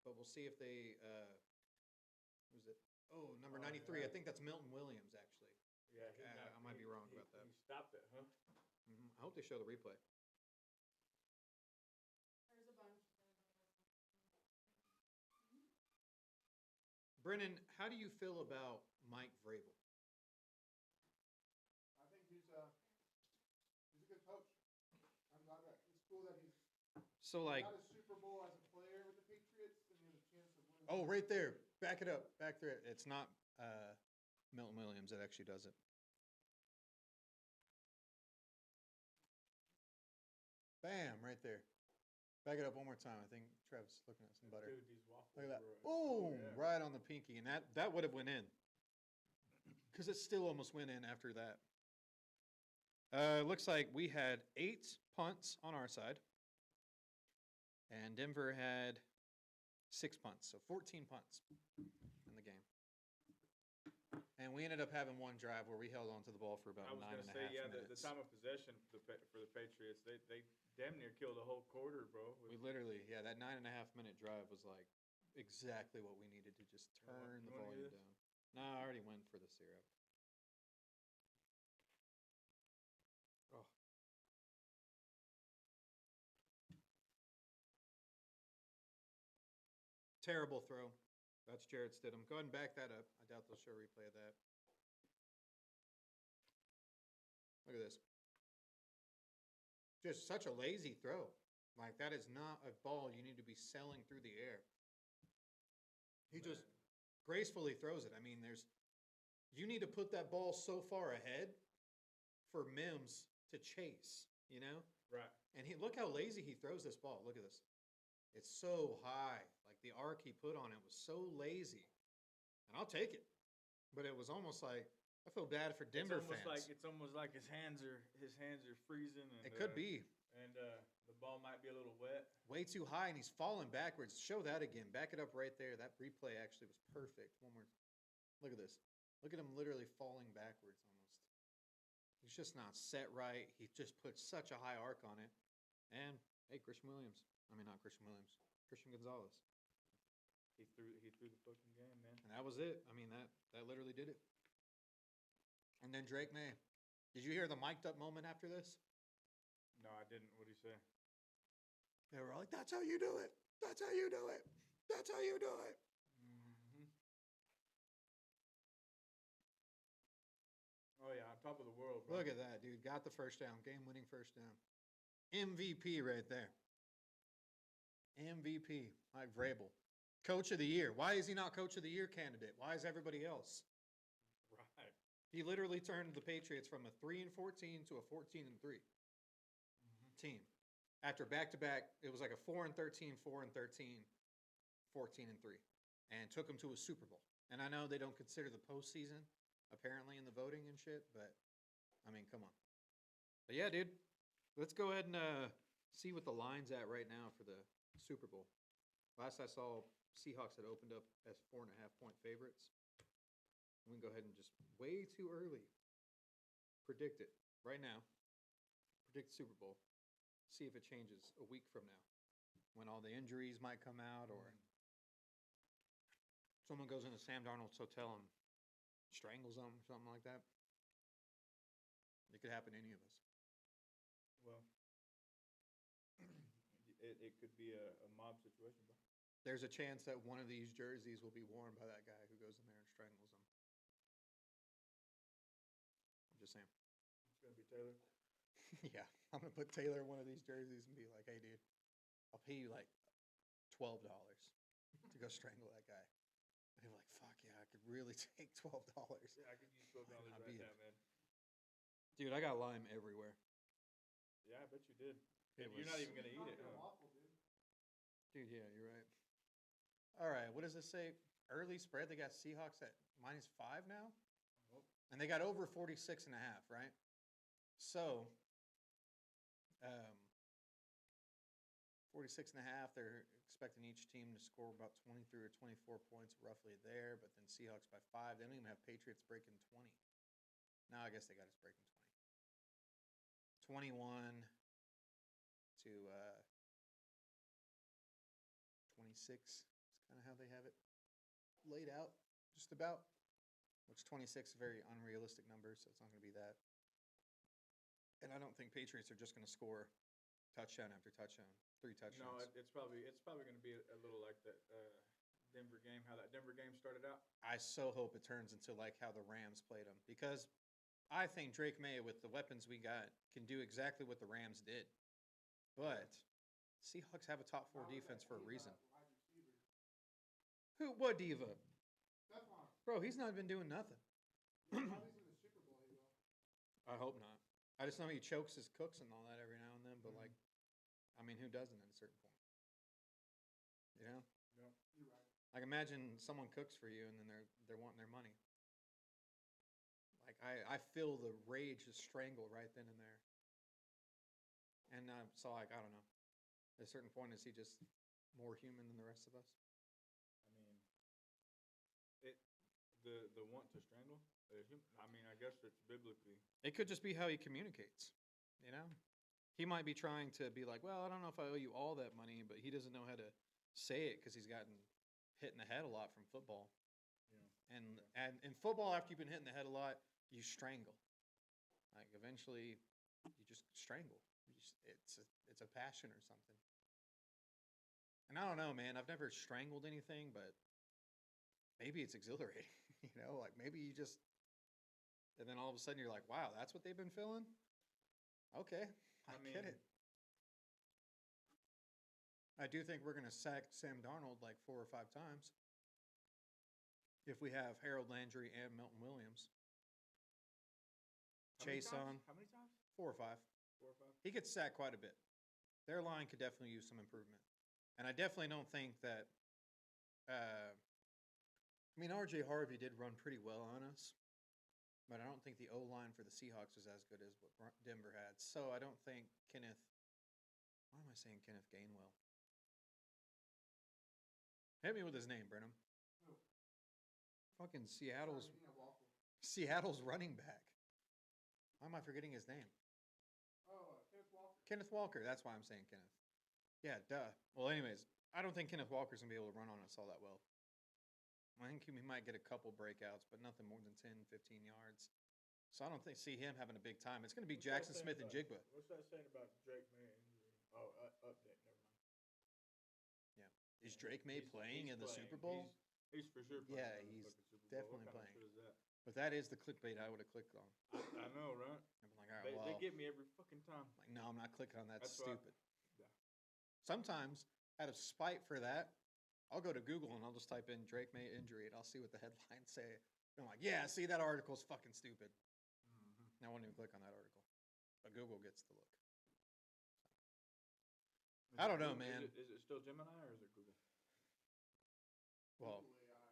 But we'll see if they, who was it? Oh, number 93. I think that's Milton Williams, actually. Yeah, I might be wrong about that. He stopped it, huh? I hope they show the replay. There's a bunch. Brennan, how do you feel about Mike Vrabel? I think he's a good coach. I'm glad that it's cool that he's So, like, got a Super Bowl as a player with the Patriots and he has a chance of winning. oh, right there. Back it up. Back there. It's not Milton Williams that actually does it. Bam, right there. Back it up one more time. I think Trev's looking at some butter. Dude, these waffles Look at that. were, Boom! yeah. Right on the pinky. And that would have went in. Because it still almost went in after that. Looks like we had 8 punts on our side. And Denver had 6 punts. So 14 punts in the game. And we ended up having one drive where we held on to the ball for about I was 9 gonna and a say, half yeah, minutes. the time of possession for the Patriots, they damn near killed a whole quarter, bro. We literally, yeah, that 9.5 minute drive was like exactly what we needed to just You wanna- turn the you wanna hear volume this? down. No, I already went for the syrup. Oh. Terrible throw. That's Jared Stidham. Go ahead and back that up. I doubt they'll show a replay of that. Look at this. Just such a lazy throw. Like, that is not a ball you need to be sailing through the air. He just gracefully throws it. I mean, you need to put that ball so far ahead for Mims to chase, you know? Right. And look how lazy he throws this ball. Look at this. It's so high. Like, the arc he put on it was so lazy. And I'll take it. But it was almost like, I feel bad for Denver fans. It's almost like his hands are freezing. And, It could be. And the ball might be a little wet. Way too high, and he's falling backwards. Show that again. Back it up right there. That replay actually was perfect. One more. Look at this. Look at him literally falling backwards almost. He's just not set right. He just puts such a high arc on it. And, hey, Christian Williams. I mean, not Christian Williams. Christian Gonzalez. He threw the fucking game, man. And that was it. I mean, that literally did it. And then Drake Maye. Did you hear the mic'd up moment after this? No, I didn't. What'd he say? They were like, that's how you do it. That's how you do it. That's how you do it. Mm-hmm. Oh yeah, on top of the world, bro. Look at that, dude. Got the first down. Game-winning first down. MVP right there. MVP. Mike Vrabel. Coach of the year. Why is he not Coach of the Year candidate? Why is everybody else? Right. He literally turned the Patriots from a 3-14 to a 14-3 team. After back-to-back, it was like a 4-13, 4-13, 14-3, and took them to a Super Bowl. And I know they don't consider the postseason, apparently, in the voting and shit, but I mean, come on. But yeah, dude, let's go ahead and see what the line's at right now for the Super Bowl. Last I saw, Seahawks had opened up as 4.5-point favorites. We can go ahead and just way too early predict it right now. Predict the Super Bowl. See if it changes a week from now when all the injuries might come out or someone goes into Sam Darnold's hotel and strangles them or something like that. It could happen to any of us. Well, it could be a mob situation, bro. There's a chance that one of these jerseys will be worn by that guy who goes in there and strangles them. I'm just saying. It's gonna be Taylor. Yeah, I'm gonna put Taylor in one of these jerseys and be like, "Hey, dude, I'll pay you like $12 to go strangle that guy." And he'll be like, "Fuck yeah, I could really take $12." Yeah, I could use $12 I'd right be now, man. Dude, I got lime everywhere. Yeah, I bet you did. It And you're not was- even gonna eat it. Huh? Dude, yeah, you're right. All right, what does this say? Early spread, they got Seahawks at -5 now? Nope. And they got over 46.5, right? So, 46.5, they're expecting each team to score about 23 or 24 points, roughly there, but then Seahawks by 5. They don't even have Patriots breaking 20. No, I guess they got us breaking 20. 21 to 26 is kind of how they have it laid out, just about. Which 26 is a very unrealistic number, so it's not going to be that. And I don't think Patriots are just going to score touchdown after touchdown, 3 touchdowns. No, it's probably gonna be a little like that Denver game. How that Denver game started out. I so hope it turns into like how the Rams played them, because I think Drake Maye, with the weapons we got, can do exactly what the Rams did. But Seahawks have a top 4 defense for a reason. Who? What diva? Bro, he's not been doing nothing. I hope not. I just know he chokes his cooks and all that every now and then, but like, I mean, who doesn't at a certain point? You know? Yep. Like, imagine someone cooks for you and then they're wanting their money. Like, I feel the rage to strangle right then and there. And so, like, I don't know. At a certain point, is he just more human than the rest of us? I mean, the want to strangle. I mean, I guess it's biblically. It could just be how he communicates, you know? He might be trying to be like, well, I don't know if I owe you all that money, but he doesn't know how to say it because he's gotten hit in the head a lot from football. Yeah. And in football, after you've been hit in the head a lot, you strangle. Like, eventually, you just strangle. It's a passion or something. And I don't know, man. I've never strangled anything, but maybe it's exhilarating. You know, like maybe you just, and then all of a sudden you're like, wow, that's what they've been feeling? Okay, I get it. I do think we're going to sack Sam Darnold like 4 or 5 times if we have Harold Landry and Milton Williams. Chase on. How many times? 4 or 5. 4 or 5. He gets sacked quite a bit. Their line could definitely use some improvement. And I definitely don't think that, I mean, R.J. Harvey did run pretty well on us, but I don't think the O-line for the Seahawks was as good as what Denver had. So I don't think Kenneth, why am I saying Kenneth Gainwell? Hit me with his name, Brenham. Who? Fucking Seattle's running back. Why am I forgetting his name? Oh, Kenneth Walker. Kenneth Walker. That's why I'm saying Kenneth. Yeah, duh. Well, anyways, I don't think Kenneth Walker's going to be able to run on us all that well. I think he might get a couple breakouts, but nothing more than 10, 15 yards. So I don't see him having a big time. It's going to be Jackson Smith and Jigba. What's that saying about Drake Maye injury? Oh, update. Never mind. Yeah. Is Drake Maye playing in the playing. Super Bowl? He's for sure playing. Yeah, in the he's fucking Super Bowl. definitely What kind of playing. shit is that? But that is the clickbait I would have clicked on. I know, right? I'm like, all right, They get me every fucking time. like, no, I'm not clicking on that. That's why- Stupid. Yeah. Sometimes, out of spite for that, I'll go to Google and I'll just type in Drake Maye injury and I'll see what the headlines say. And I'm like, yeah, see, that article's fucking stupid. And I won't even click on that article. But Google gets the look. I don't know, man. Is it still Gemini or is it Google? Well, Google AI.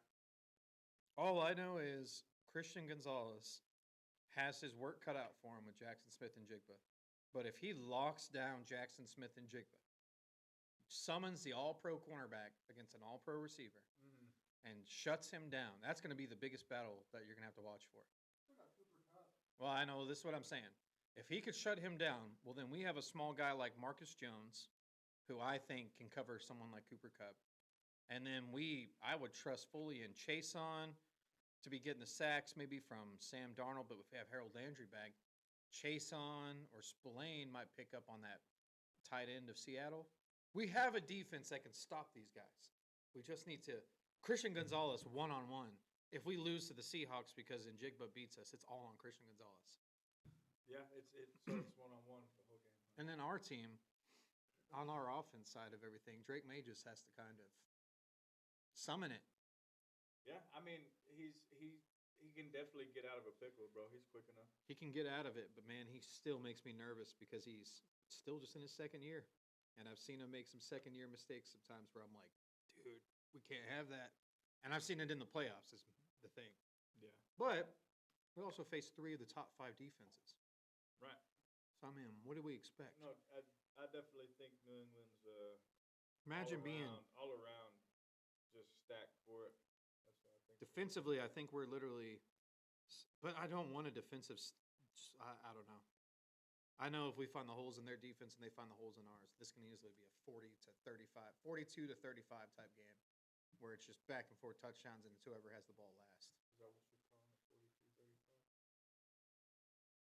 all I know is Christian Gonzalez has his work cut out for him with Jackson Smith and Jigba. But if he locks down Jackson Smith and Jigba, summons the all-pro cornerback against an all-pro receiver, and shuts him down, that's going to be the biggest battle that you're going to have to watch for. Well, I know, this is what I'm saying. If he could shut him down, well, then we have a small guy like Marcus Jones, who I think can cover someone like Cooper Kupp. And then I would trust fully in Chason to be getting the sacks, maybe from Sam Darnold, but if we have Harold Landry back, Chason or Spillane might pick up on that tight end of Seattle. We have a defense that can stop these guys. We just need to Christian Gonzalez one-on-one. If we lose to the Seahawks because Njigba beats us, it's all on Christian Gonzalez. Yeah, so it's one-on-one the whole game. And then our team, on our offense side of everything, Drake Maye just has to kind of summon it. Yeah, I mean, he can definitely get out of a pickle, bro. He's quick enough. He can get out of it, but man, he still makes me nervous because he's still just in his second year. And I've seen him make some second-year mistakes sometimes where I'm like, dude, we can't have that. And I've seen it in the playoffs is the thing. Yeah. But we also faced 3 of the top 5 defenses. Right. So, I mean, what do we expect? No, I definitely think New England's Imagine being all around just stacked for it. That's what I think. defensively, I think we're literally – but I don't want a defensive I don't know. I know if we find the holes in their defense and they find the holes in ours, this can easily be a 42 to 35 type game where it's just back and forth touchdowns and it's whoever has the ball last. Is that what you're calling it,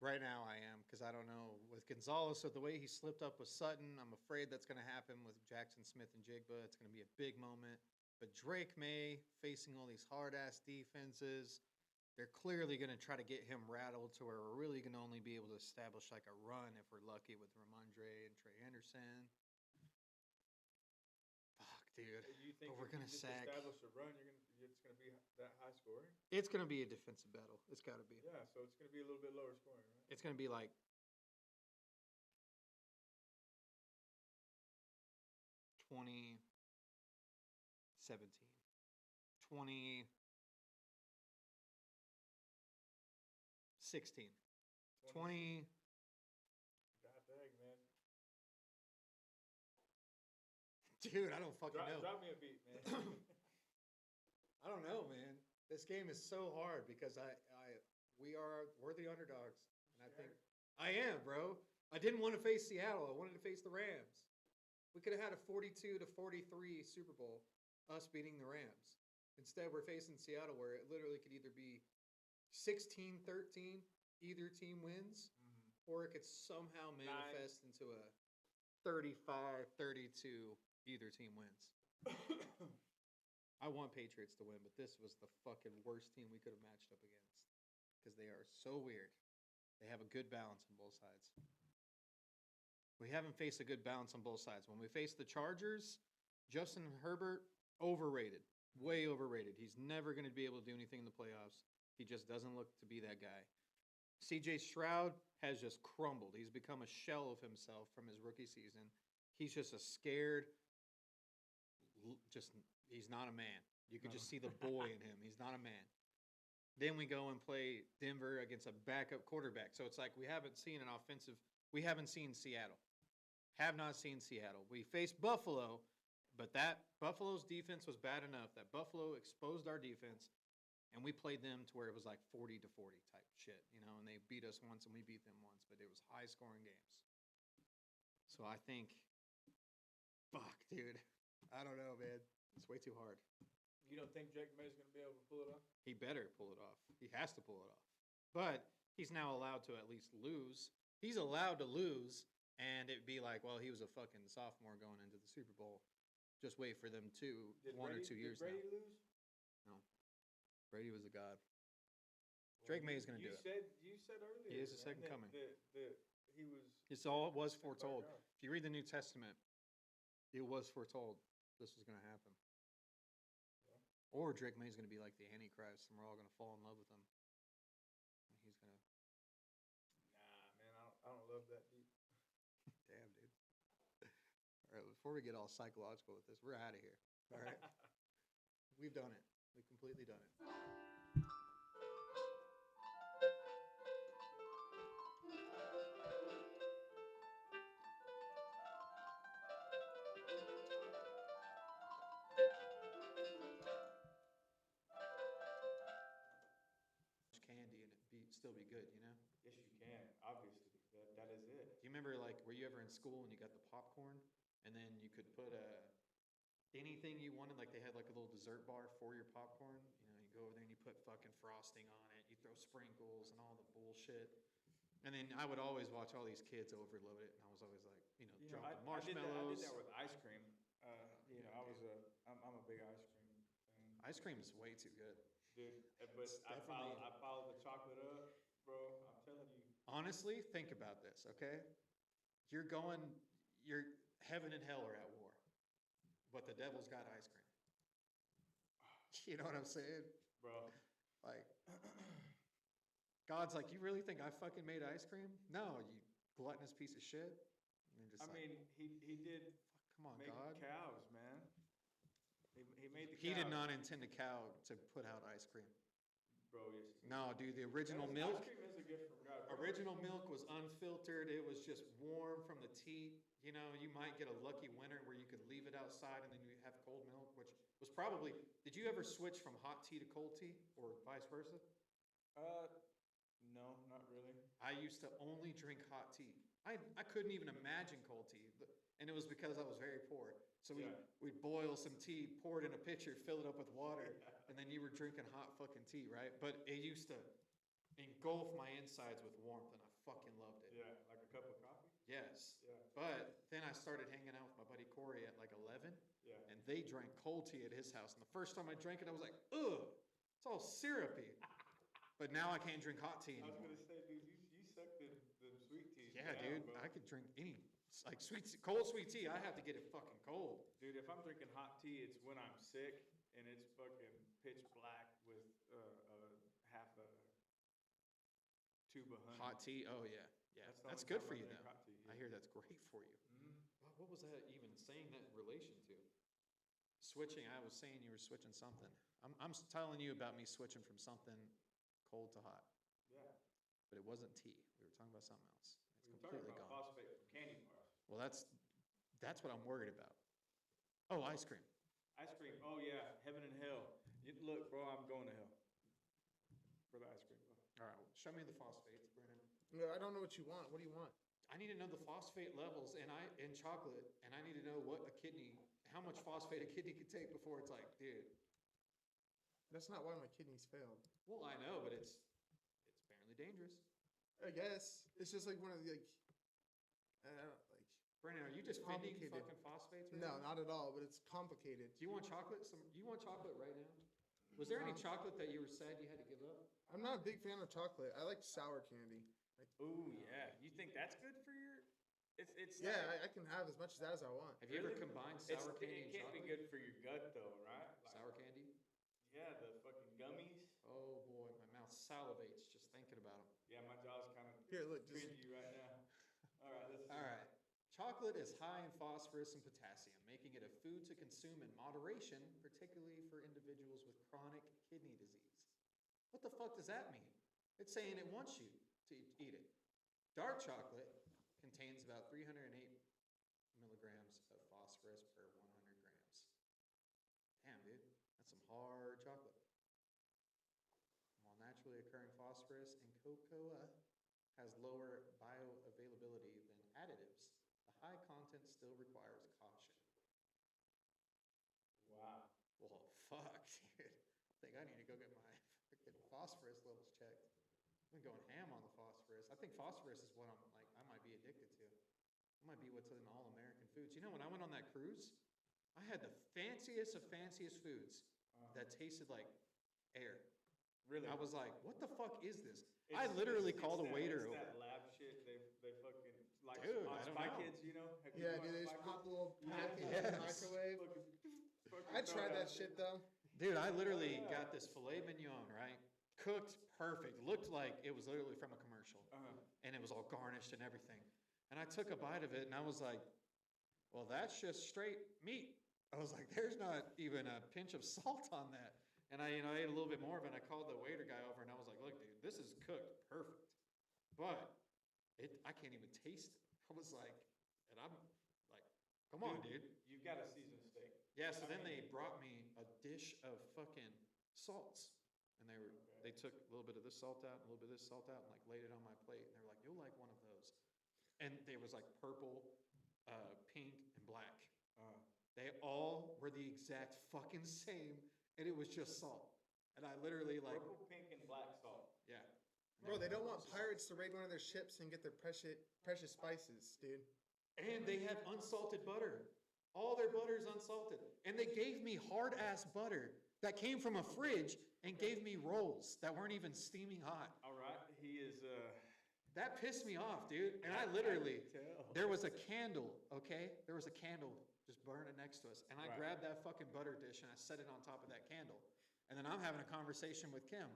42-35? Right now I am because I don't know. With Gonzalez, so the way he slipped up with Sutton, I'm afraid that's going to happen with Jackson Smith and Jigba. It's going to be a big moment. But Drake Maye facing all these hard-ass defenses, they're clearly going to try to get him rattled to where we're really going to only be able to establish like a run if we're lucky with Ramondre and Trey Anderson. Fuck, dude. You think But we're if going to you just sack. establish a run, it's going to be that high scoring? It's going to be a defensive battle. It's got to be. Yeah, so it's going to be a little bit lower scoring, right? It's going to be like 2017, 2016, 20. God dang, man. Dude, I don't fucking know. Drop me a beat, man. I don't know, man. This game is so hard because we're the underdogs, and I think I am, bro. I didn't want to face Seattle. I wanted to face the Rams. We could have had a 42-43 Super Bowl, us beating the Rams. Instead, we're facing Seattle, where it literally could either be 16-13, either team wins, or it could somehow manifest into a 35-32, either team wins. I want Patriots to win, but this was the fucking worst team we could have matched up against because they are so weird. They have a good balance on both sides. We haven't faced a good balance on both sides. When we faced the Chargers, Justin Herbert, overrated, way overrated. He's never going to be able to do anything in the playoffs. He just doesn't look to be that guy. CJ Stroud has just crumbled. He's become a shell of himself from his rookie season. He's just a scared, he's not a man. You could just see the boy in him. He's not a man. Then we go and play Denver against a backup quarterback. So it's like we haven't seen Seattle. Have not seen Seattle. We faced Buffalo, but that Buffalo's defense was bad enough that Buffalo exposed our defense, and we played them to where it was like 40-40 type shit, and they beat us once and we beat them once, but it was high-scoring games. So I think, fuck, dude. I don't know, man. It's way too hard. You don't think Drake Maye's going to be able to pull it off? He better pull it off. He has to pull it off. But he's now allowed to at least lose. He's allowed to lose, and it'd be like, well, he was a fucking sophomore going into the Super Bowl. Just wait for them to 1 or 2 years now. Did Brady lose? No. Brady was a god. Drake Maye's going to do it. You said earlier. He is the man, second coming. He was. It's all it was Step by foretold. God. If you read the New Testament, it was foretold this was going to happen. Yeah. Or Drake Maye's going to be like the Antichrist, and we're all going to fall in love with him. And he's going to... Nah, man, I don't love that deep. Damn, dude. All right, before we get all psychological with this, we're out of here. All right? We've done it. We've completely done it. still be good, you know? Yes, you can, obviously. That is it. Do you remember, like, were you ever in school and you got the popcorn? And then you could put anything you wanted, like they had like a little dessert bar for your popcorn. You know, you go over there and you put fucking frosting on it. You throw sprinkles and all the bullshit. And then I would always watch all these kids overload it. And I was always like, you know, drop the I marshmallows. did that with ice cream. I'm a big ice cream fan. Ice cream is way too good. Dude, but It's definitely- I followed the chocolate up, bro. I'm telling you. Honestly, think about this, okay? You're heaven and hell are at war, but the devil's got ice cream. You know what I'm saying? Bro. Like, God's like, you really think I fucking made ice cream? No, you gluttonous piece of shit. And you're just I mean, he did come on, make God. cows, man. He made the He did cows. not intend a cow to put out ice cream. Bro, yes. he No, dude, the original did. milk. Ice cream is a gift from God. bro. Original milk was unfiltered. It was just warm from the teat. You know, you might get a lucky winter where you could leave it outside and then you have cold milk, which was probably. Did you ever switch from hot tea to cold tea or vice versa? No, not really. I used to only drink hot tea. I couldn't even imagine cold tea. And it was because I was very poor. So Yeah. we'd boil some tea, pour it in a pitcher, fill it up with water, and then you were drinking hot fucking tea, right? But it used to engulf my insides with warmth, and I fucking loved it. Yeah, like a cup of coffee. Yes. Yeah, But then I started hanging out with my buddy Corey at like 11, yeah. and they drank cold tea at his house. And the first time I drank it, I was like, ugh, it's all syrupy. But now I can't drink hot tea I was anymore. gonna say, dude, you suck the sweet tea. Yeah, down, dude, bro. I could drink any, like cold sweet tea, I have to get it fucking cold. Dude, if I'm drinking hot tea, it's when I'm sick and it's fucking pitch black with half a tube of honey. Hot tea, oh yeah, yeah, the that's only good time for I you drink though. hot tea, I yeah. hear that's great for you. Mhm. Wow, what was that even saying that in relation to? Switching, I was saying you were switching something. I'm telling you about me switching from something cold to hot, Yeah. but it wasn't tea. We were talking about something else. It's We were talking completely about gone. phosphate from candy bars. Well, that's what I'm worried about. Oh, ice cream. Ice cream, oh yeah, heaven and hell. Look, bro, I'm going to hell for the ice cream. All right, show me the phosphates, Brennan. No, I don't know what you want. What do you want? I need to know the phosphate levels in chocolate, and I need to know how much phosphate a kidney could take before it's like, dude. That's not why my kidneys failed. Well, I know, but it's apparently dangerous. I guess it's just like one of the I don't know, Brennan, are you just fending Complicated. fucking phosphates? Right no, now? not at all. But it's complicated. Do you want chocolate? You want chocolate right now? Was there any chocolate that you were sad you had to give up? I'm not a big fan of chocolate. I like sour candy. Ooh, yeah. You think that's good for your? It's Yeah, like- I can have as much of that as I want. Have you ever Really? combined It sour candy and can't be chocolate? good for your gut though, right? Like, Sour candy? yeah, the fucking gummies. Oh boy, my mouth salivates just thinking about them. Yeah, my jaw's kind of Here, look, just cringy right now. All right, let's see. All right. Chocolate is high in phosphorus and potassium, making it a food to consume in moderation, particularly for individuals with chronic kidney disease. What the fuck does that mean? It's saying it wants you to eat it. Dark chocolate contains about 308 milligrams of phosphorus per 100 grams. Damn, dude, that's some hard chocolate. While naturally occurring phosphorus in cocoa has lower bioavailability than additives, the high content still requires caution. Wow. Well, fuck, dude. I think I need to go get my fucking phosphorus levels checked. I've been going ham on the phosphorus. I think phosphorus is what I might be addicted to. It might be what's in all American foods. You know, when I went on that cruise, I had the fanciest of fanciest foods that tasted like air. Really? I was like, what the fuck is this? It's- I literally it's called a that- waiter it's over. that lab shit. They fucking like Dude, on I don't Spy know. Kids, you know? Have you yeah, watched dude. They just Spy pop Kids? a little Yeah. packet in Yes. the microwave. Fucking I throw tried it that out shit there. though. Dude, I literally Yeah. got this filet mignon, right? Cooked perfect. Looked like it was literally from a commercial. Uh-huh. And it was all garnished and everything. And I took a bite of it and I was like, well, that's just straight meat. I was like, there's not even a pinch of salt on that. And I ate a little bit more of it. And I called the waiter guy over and I was like, look, dude, this is cooked perfect. But I can't even taste it. I was like, and I'm like, come on, dude. You've got a seasoned steak. Yeah, so I then mean- they brought me a dish of fucking salts. And they were, Okay. they took a little bit of this salt out, a little bit of this salt out, and like laid it on my plate. And they were like, "You'll like one of those." And there was like purple, pink, and black. They all were the exact fucking same, and it was just salt. And I literally like, Purple, pink, and black salt. yeah. Bro, they don't want pirates to raid one of their ships and get their precious spices, dude. And they had unsalted butter. All their butter is unsalted. And they gave me hard ass butter that came from a fridge and gave me rolls that weren't even steaming hot. All right, he is. That pissed me off, dude. And I literally, there was a candle, okay? There was a candle just burning next to us. And I Right. grabbed that fucking butter dish and I set it on top of that candle. And then I'm having a conversation with Kim.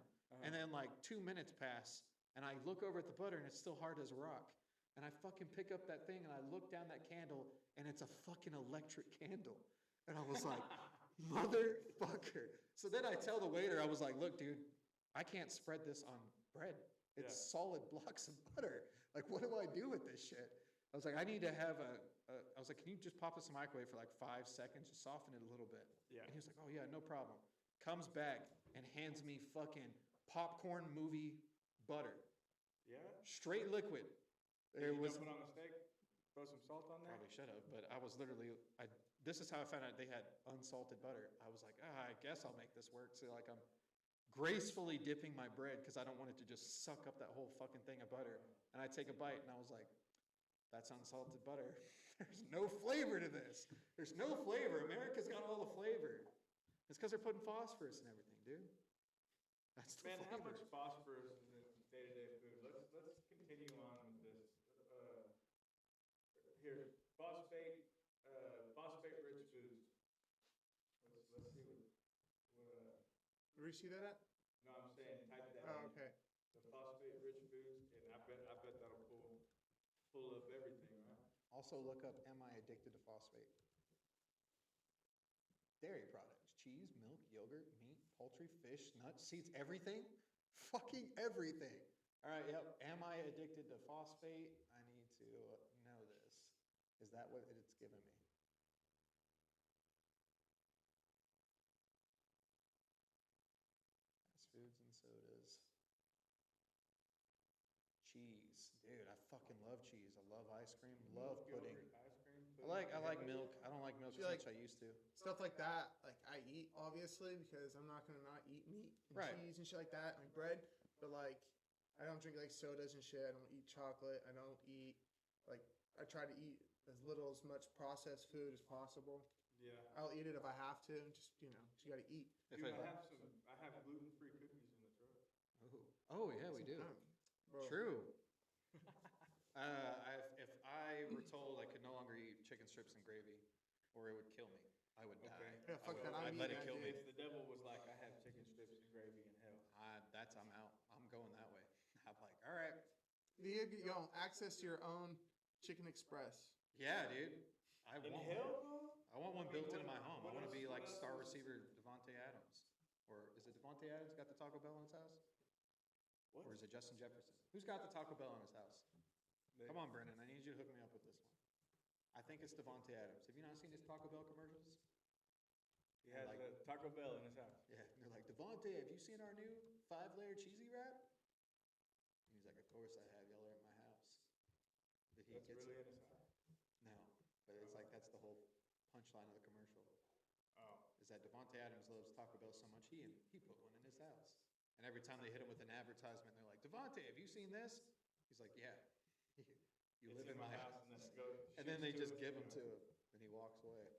And then like 2 minutes pass and I look over at the butter and it's still hard as a rock. And I fucking pick up that thing and I look down that candle and it's a fucking electric candle. And I was like, motherfucker. So then I tell the waiter, I was like, look, dude, I can't spread this on bread. It's solid blocks of butter. Like, what do I do with this shit? I was like, I need to have I was like, can you just pop this in the microwave for like 5 seconds, just soften it a little bit? Yeah. And he was like, oh yeah, no problem. Comes back and hands me fucking popcorn movie butter. Yeah. Straight liquid. Did There you was dump it on the steak? Throw some salt on there. probably should have, but I was literally this is how I found out they had unsalted butter. I was like, I guess I'll make this work. So like I'm gracefully dipping my bread because I don't want it to just suck up that whole fucking thing of butter. And I take a bite and I was like, that's unsalted butter. There's no flavor to this. There's no flavor. America's got all the flavor. It's because they're putting phosphorus and everything, dude. That's the Man, how flavor. much phosphorus is in day-to-day food? Let's continue on with this. Here, phosphate-rich foods. Let's see what. Where do you see that at? No, I'm saying type that Oh, in. okay. The phosphate-rich foods, and I bet that'll pull up everything, right? Also look up, am I addicted to phosphate? Dairy products, cheese, milk, yogurt, meat, poultry, fish, nuts, seeds, everything? Fucking everything. All right, yep. Am I addicted to phosphate? I need to know this. Is that what it's given me? Fast foods and sodas. Cheese. Dude, I fucking love cheese. I love ice cream, love pudding. Yogurt, ice cream, I like milk. I don't like milk See, as like- much as I used to. Stuff like that, like I eat obviously because I'm not gonna not eat meat and Right. cheese and shit like that, like bread. But like, I don't drink like sodas and shit. I don't eat chocolate. I don't eat like I try to eat as little as much processed food as possible. Yeah. I'll eat it if I have to. Just just gotta eat. If Dude, I- I have gluten-free cookies in the truck. Oh yeah, we do. Bro. True. If I were told I could no longer eat chicken strips and gravy, or it would kill me, I would die. Yeah, fuck that. I'd I'm let eating it that, kill me. dude. If the devil was like, I have chicken strips and gravy in hell. I'm out. I'm going that way. I'm like, all right. Yo, access to your own Chicken Express. Yeah, dude. I In want hell, one. bro? I want one I mean, built into what- my home. I what want to else- be what like else star is- receiver Devontae Adams. Or is it Devontae Adams got the Taco Bell in his house? What? Or is it Justin Jefferson? Who's got the Taco Bell in his house? They- Come on, Brennan. I need you to hook me up with this one. I think it's Devontae Adams. Have you not seen his Taco Bell commercials? He has like- a Taco Bell in his house. Yeah, and they're like, Devontae, have you seen our new 5-layer cheesy wrap? And he's like, of course I have. Y'all are at my house. But he That's gets really it. in his house. No, but it's like that's the whole punchline of the commercial. Oh. Is that Devontae Adams loves Taco Bell so much he put one in his house. And every time they hit him with an advertisement, they're like, Devontae, have you seen this? He's like, yeah. You It's live in my house. and let's go. And then they shoots just to give it, him to him, and he walks away.